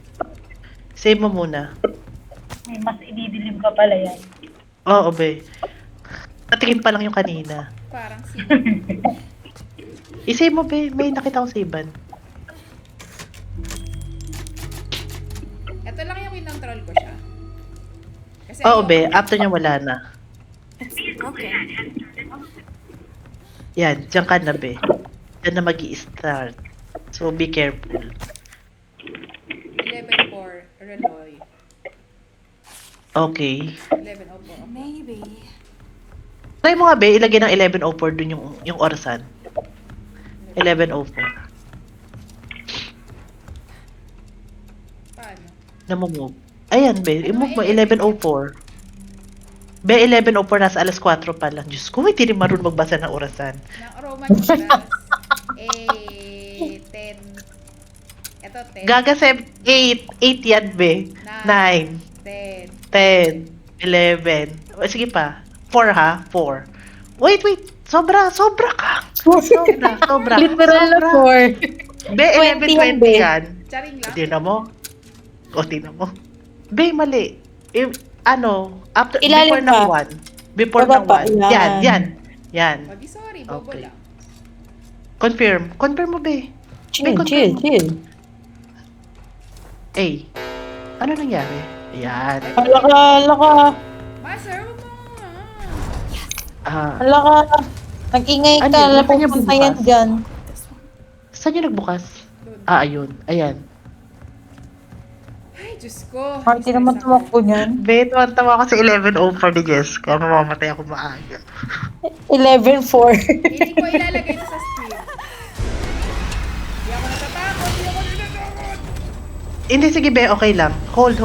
Save mo muna.
May mas ididilim ka pala yan.
Oo, be. Natikim pa lang yung kanina.
Parang si...
I-save mo, be. May nakita kong savean.
Ito lang yung kinontrol ko siya. Kasi
Oo,
ayoko-
be. After niya wala na.
Okay.
Yan, diyan ka na, be. Diyan na mag-i-start. So, be careful.
11-4, Reloy.
Okay.
11-04.
Maybe.
Try mo nga, be. Ilagay ng 11:04 dun yung orasan. 11:04.
Paano?
Namumove. Ayan, be. I-move mo. 11:04. Be, 11:04. Nasa alas 4 pa lang. Diyos ko, hindi rin marunong magbasa ng orasan.
Ng Roman numerals. 10. Ito, 10.
Gaga, 8. 8 yan, be. 9.
10.
10. 11. O, sige pa. 4 ha? 4. Wait. Sobra ka. Sobra.
Literal na
Sobra.
4.
Be,
20 yan,
11:20
be.
yan.
Charing lang.
Tingnan mo. Tingnan mo. Be, mali. After,
Ilalim
before ng
pa.
1. Before
Baba
ng
pa,
1.
yan.
Yan.
Wag sorry, bobo
Okay.
lang.
Confirm mo, be.
Chill.
Ano nangyari? Ayan.
Hala ka.
Master, wag mo nga.
Hala ka. Nag-ingay
Ano
ka.
yun? Ba't niya
Napupunta yan
bubukas?
dyan.
Saan yung nagbukas?
Doon.
Ayun. Ayan.
Ay, Diyos ko.
Marty naman tumakbo niyan.
Be, tawa ko sa 11:04 ni Jessica. Mamamatay ako maaga.
11-4.
Hindi ko ilalagay ito sa stream. Hindi ako natatakot.
Hindi, sige, be. Okay lang. Hold.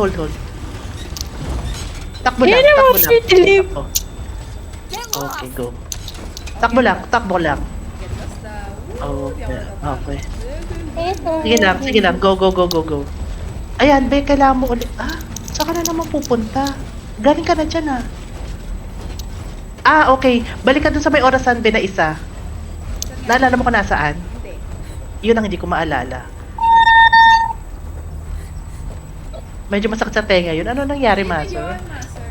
Takbo lang.
Yan naman, sweet leaf.
Takbo. Okay, go. Takbo lang.
Get lost daw. Woo, hindi
Okay.
ako natatakot.
Sige lang. Go. Ayan, be, kailangan mo ulit. Saan ka na naman pupunta? Galing ka na dyan, okay. Balik ka dun sa may orasan, be, na isa.
Saan nga?
Naalala mo kung nasaan?
Hindi.
Yun ang hindi ko maalala. Medyo masakit sa tenga yun. Ano nangyari,
Ano
Master?
yun, Master?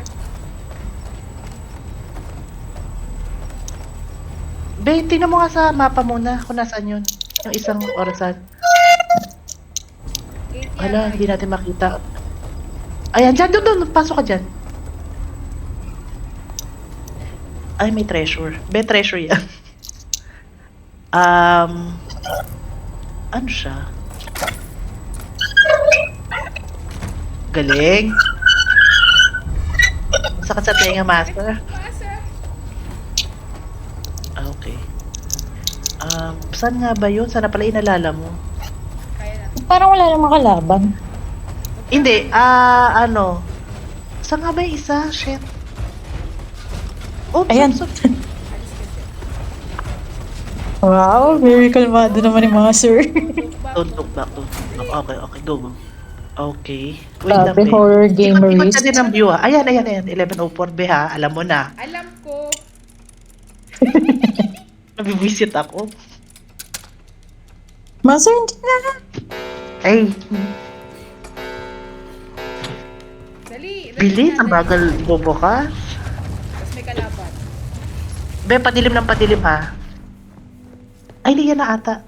Be, tingnan mo nga sa mapa muna kung nasaan yun. Yung isang orasan.
Gate yan.
Hala, hindi natin makita. Ayan, dyan, doon. Pasok ka dyan. Ay, may treasure. Be, treasure yan. Ano siya? Galing. Sakit sa tenga, Master.
Master.
Okay. Saan nga ba yun? Sana pala inalala mo?
Kaya na.
Parang wala namang kalaban.
Hindi, saan nga ba yung isa? Shit. Oops,
Ayan.
oops.
Alis kasi.
Wow, very kalmado naman yung mga sir.
Don't look back. Okay, go. Okay. Wait lang,
Sabi
be.
horror
Ikot
gameries.
ka din ng view, ha? Ayan. 11:04, be, ha? Alam mo na.
Alam ko.
Nabibisit ako.
Master, hindi na.
Ay,
Dali.
bilis. Ang bagal bubukas.
Tapos may kalaban.
Be, padilim ng padilim, ha? Ay, Leon na ata.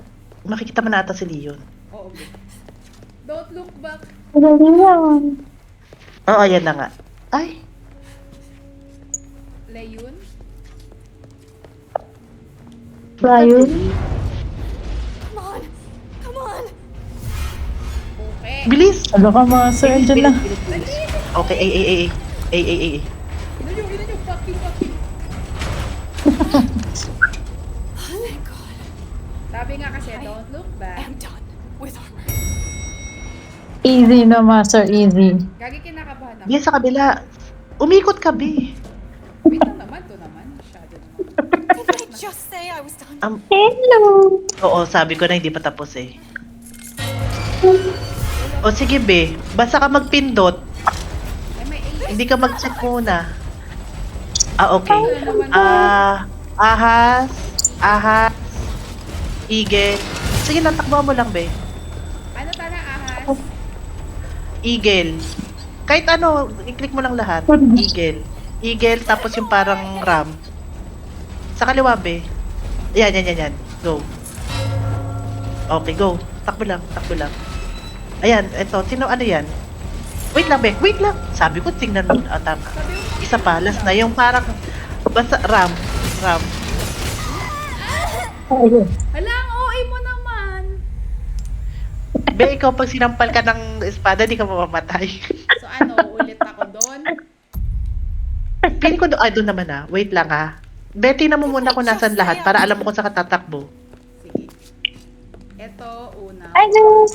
Makikita mo na ata si Leon.
Oo, be. Don't look back.
Dali yan.
Oo, yan na nga. Ay,
Layun.
Ryan?
Come on. Come on.
Okay.
bilis!
Ano ka, Master? Andiyan lang.
Bilis. Okay, ay. Ay.
Ino nyo, fucking.
Thank God.
Sabi nga kasi, don't look back.
I'm done with armor.
Easy na, Master. Easy.
Gagi kinakabahan ako.
Yan sa kabila. Umikot ka, Be.
Wait lang naman, to naman. Masyado naman.
Didn't I just say I was done?
Hello!
Oo, sabi ko na hindi pa tapos eh. O sige, Be. Basta ka magpindot.
Ay, may A.
Hindi ka mag-check muna. Ah, okay.
Ano naman?
Ahas. Eagle. Sige lang, takbo mo lang, Be.
Ano tala, ahas?
Eagle. Kahit ano, i-click mo lang lahat. Eagle, tapos yung parang ram. Sa kaliwa, Be. Yan. Go. Okay, go. Takbo lang. Ayan, eto. Sino, ano yan? Wait lang, Be. Wait lang. Sabi ko, tingnan mo. Ah, tama.
Sabi mo,
Isa pa, last na. Yung parang, basta, ram.
hala, ang OA mo naman.
Be, ikaw pag sinampal ka ng espada, di ka mamamatay.
So ano, ulit ako doon.
Pili ko doon naman ah. Wait lang ah. Betty na mo muna kung nasan lahat para alam mo kung saan ka tatakbo.
Sige. Ito, una.
Ay, no!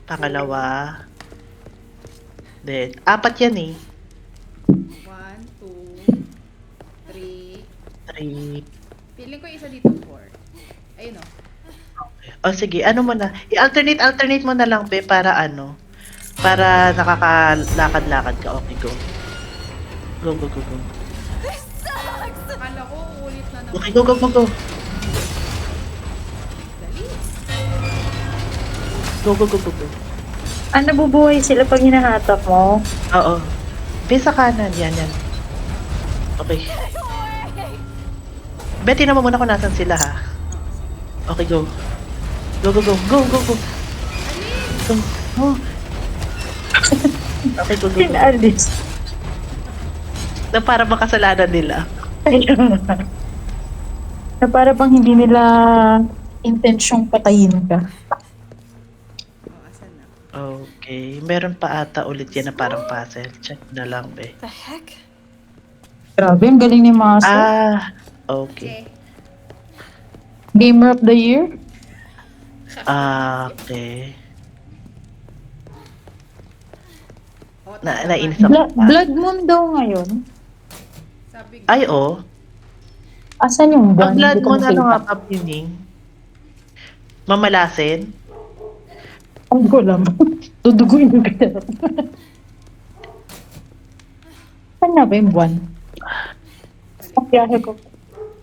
Pangalawa. Then, 4 yan eh.
1, 2, 3.
3.
Feeling ko isa dito 4. Ayun o.
O sige, ano mo na. I-alternate mo na lang, Be, para ano. Para nakakalakad-lakad ka. Okay, go. Go.
Akala ko ulit na naman.
Okay, go.
Dali.
Go.
Ah, nabubuhay sila pag hinahatak mo?
Oo. Be, sa kanan. Yan. Okay. Betty na mo muna kung nasan sila, ha. Okay, go. Go. Go. Oh. Okay, go.
Pinalis.
Na para makasalanan nila.
Na para bang hindi nila intensyong patayin ka.
Oh, asan na?
Okay. Meron pa ata ulit yan na parang puzzle. Check na lang, Be.
The heck?
Grabe, ang galing ni Master.
Ah, okay.
Okay.
Gamer of the Year?
Okay.
Oh,
Nainis ako.
Blood Moon daw ngayon.
Sabi
Ay, oh.
Asan yung
Ang
buwan?
blood
Hindi ko
mo na ano
makita.
nga pa, Pining? Mamalasin?
Ang gulam. Duduguin yung kaya. Saan na ba yung buwan? Ang biyahe ko.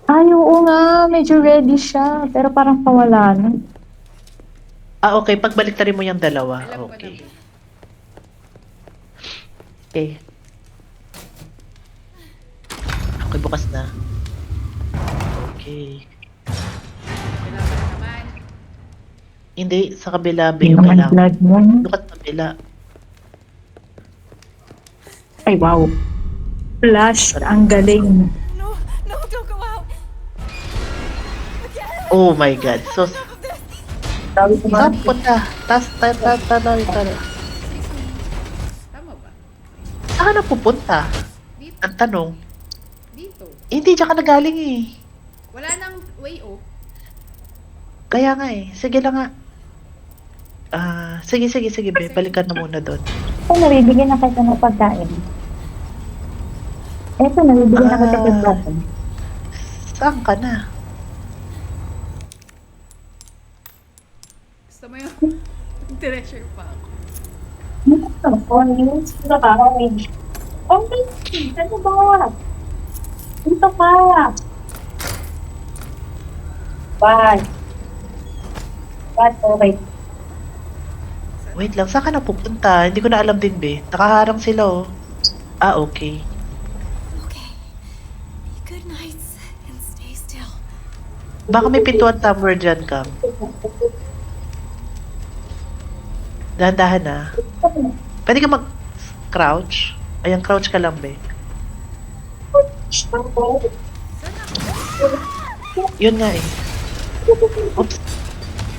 Ay, oo nga. Medyo ready siya. Pero parang pawala na.
Ah, okay. Pagbaliktarin mo yung dalawa.
Alam ko na.
Okay.
Be.
Okay. Okay, bukas na. Okay.
Wala pa naman.
Hindi, sa kabila, Be,
Hindi
yung
naman
kailangan.
blood moon.
Lukat sa kabila.
Ay, wow. Flash. Ang galing.
No, don't go out. Again.
Oh my God. So,
Enough of this.
Sabi ko ba?
saan punta? Tara.
Tama ba?
Saan ka na pupunta?
Dito.
Ang tanong.
Dito.
Hindi, diyan ka nagaling eh.
Wala nang way oh.
Kaya nga eh. Sige lang nga. Sige, Be. Balikan na muna doon.
Ito, nabibigyan na kita ng pagkain. Ito, nabibigyan na kita ng pagkain.
Saan ka na?
Gusto mo yung treasure pa ako.
Okay, ano ba? Dito ka. Bye. Okay.
Wait lang, saan ka na pupunta? Hindi ko na alam din, Be. Nakaharang sila, oh. Ah, okay.
Okay. Be good nights and stay still.
Baka may pintuan somewhere dyan, Cam. Dahan-dahan na. Pwede ka mag-crouch? Ayan, crouch ka lang, be. Yun nga eh. Oops.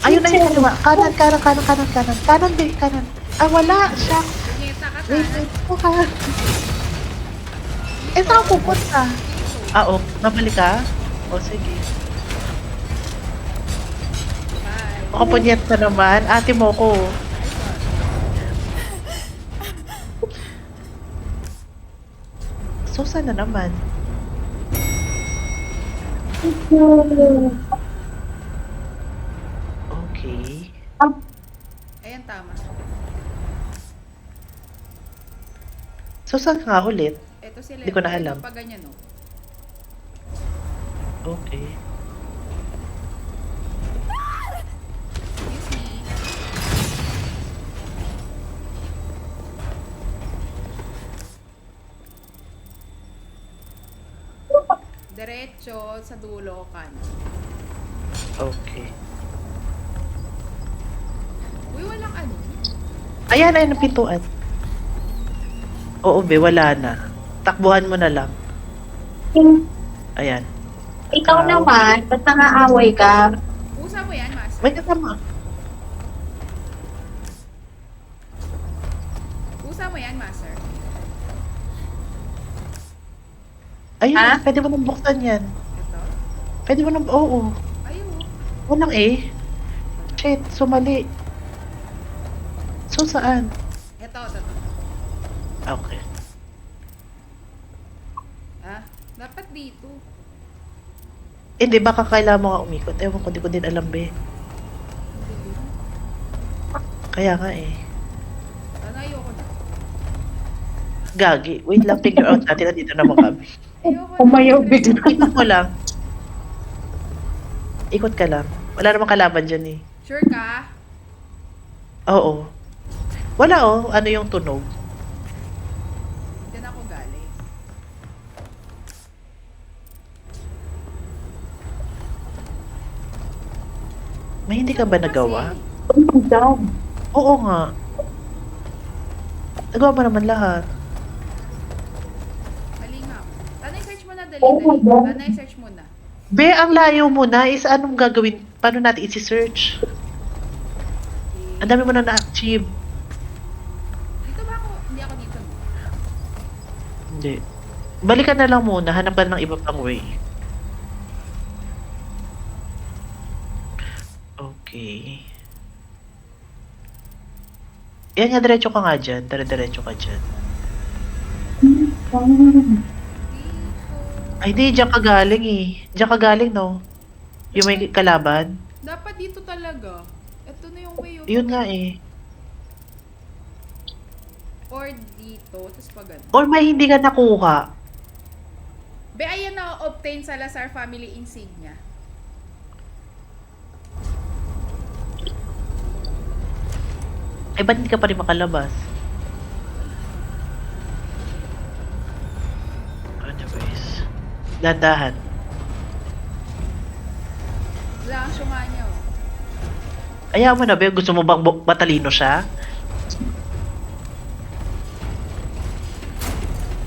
Ayun na yung kaliwa. Kanan, kanan, kanan, kanan, kanan. Kanan, be, kanan. Ah, wala. Siya.
Punyeta ka,
Wait,
Tana.
wait. Buka. Eh, saan ako pupunta? Ah, oh. Mabalik ka? O, sige.
Bye.
Makapunyet na naman. Ate mo ko. Susan na naman. Okay.
Ayan, tama.
Susan nga ulit.
Ito sila.
Hindi ko na alam.
Ito pa ganyan, no?
Okay.
Excuse me. Diretso sa dulo kan.
Okay.
Uy, walang ano.
Ayan, ayan ang pintuan. Oo, be, wala na. Takbuhan mo na lang. Ayan.
Ikaw naman, ba't nangaaway ka?
Pusa mo yan, Master.
May kasama.
Pusa mo yan, Master.
Ayun,
Ha?
pwede mo nang buksan yan.
Ito.
Pwede mo nang, oo.
Ayun.
Walang eh. Shit, sumali. So, saan?
Ito, ito.
Okay.
Ah, dapat dito.
Hindi, baka kailangan mo nga umikot. Ewan ko, di ko din alam, be. Kaya nga eh.
Sana ayoko na.
Gagi. Wait lang, figure out natin na dito naman kami.
Ayoko na.
Umayaw bigla.
Ikot mo lang. Ikot ka lang. Wala namang kalaban dyan eh.
Sure ka?
Oo. Wala oh. Ano yung tunog?
Diyan ako galing.
May hindi ka ba nagawa?
Kasi,
Oo nga. Nagawa mo naman lahat.
mali nga ako. Tanay search mo na, dali. Tanay search mo na.
Be, ang layo mo na is anong gagawin? Paano natin isi-search? Ang dami mo na na-achieve.
Dito ba ako? Hindi ako dito. No?
Hindi. Balikan na lang muna. Hanap ka ng iba pang way. Okay. Yan nga, diretso ka nga dyan. Diretso ka dyan.
Dito.
Ay, di. Diyan ka galing eh. Diyan ka galing, no? Yung may kalaban.
Dapat dito talaga. Ito na yung way.
Yun nga eh.
Or dito. Tapos pag ano.
Or may hindi ka nakuha.
Be, ayan na, obtain sa Lazar family insignia.
Ay, ba't hindi ka pa rin makalabas? Anyways. Dandahan.
Wala ang syunga niya, oh.
Ayaw mo na, be. Gusto mo bang matalino siya?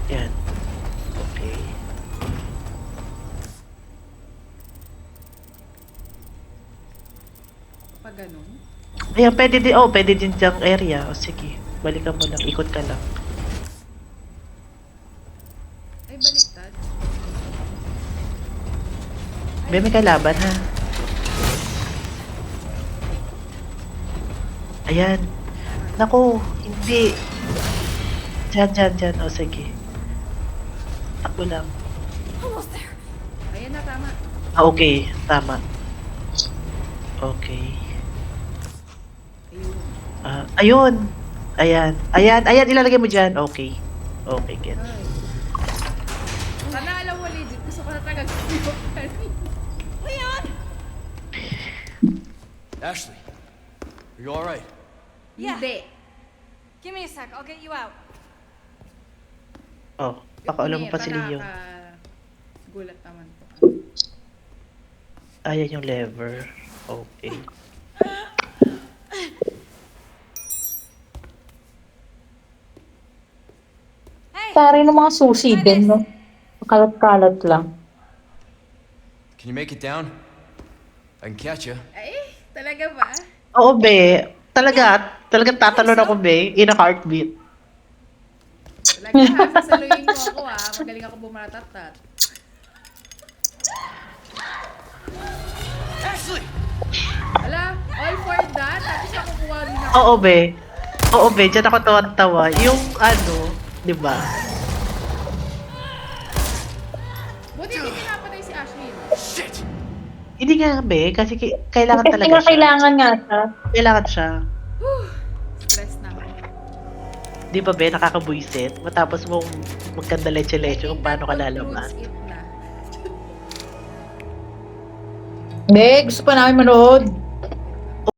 Yan. Okay.
Pag ganun.
Ayan, pwede din. Oh, pwede din diyang area. O, sige. Balikan mo lang. Ikot ka lang.
Ay, baliktad.
Be, may kalaban, ha? Ayan. Naku, hindi. Diyan. O, sige. Takbo lang.
Almost there.
Ayan na, tama.
Ah, okay. Tama. Okay.
Ayun.
Ah, ayun. Ayan, ilalagay mo dyan. Okay. Okay, get.
Ay. Sana alam mo, legit. Gusto ko na taga
Leon!
Ashley, are you alright?
Yeah.
Hindi.
Give me a sec. I'll get you out.
Oh, pakaulam mo pa si Leo.
Gulat naman to.
Ayan yung lever. Okay.
Tari ng mga susi din, no? Kalat-kalat lang.
Can you make it down? I can catch you.
Ay, talaga ba?
Oo, be. Talagang tatalon ako, be. In a heartbeat.
Talaga ha, sasaluhin mo ako ha. Magaling ako bumatatat.
Ashley!
Ala, all for that? Tapos nakukuha din ako.
Oo, be. Oo, be. Diyan ako tawa-tawa. Yung ano, di ba?
Buti hindi pinapatay si Ashley. No?
Shit!
Hindi nga, be. Kasi kailangan
Kasi
talaga
nga
siya.
kailangan nga siya.
Kailangan siya.
Stress na ako.
Di ba, be? Nakakabuisit. Matapos mong magkanda leche-leche kung paano ka lalaman.
It na.
Hindi, gusto pa namin manood.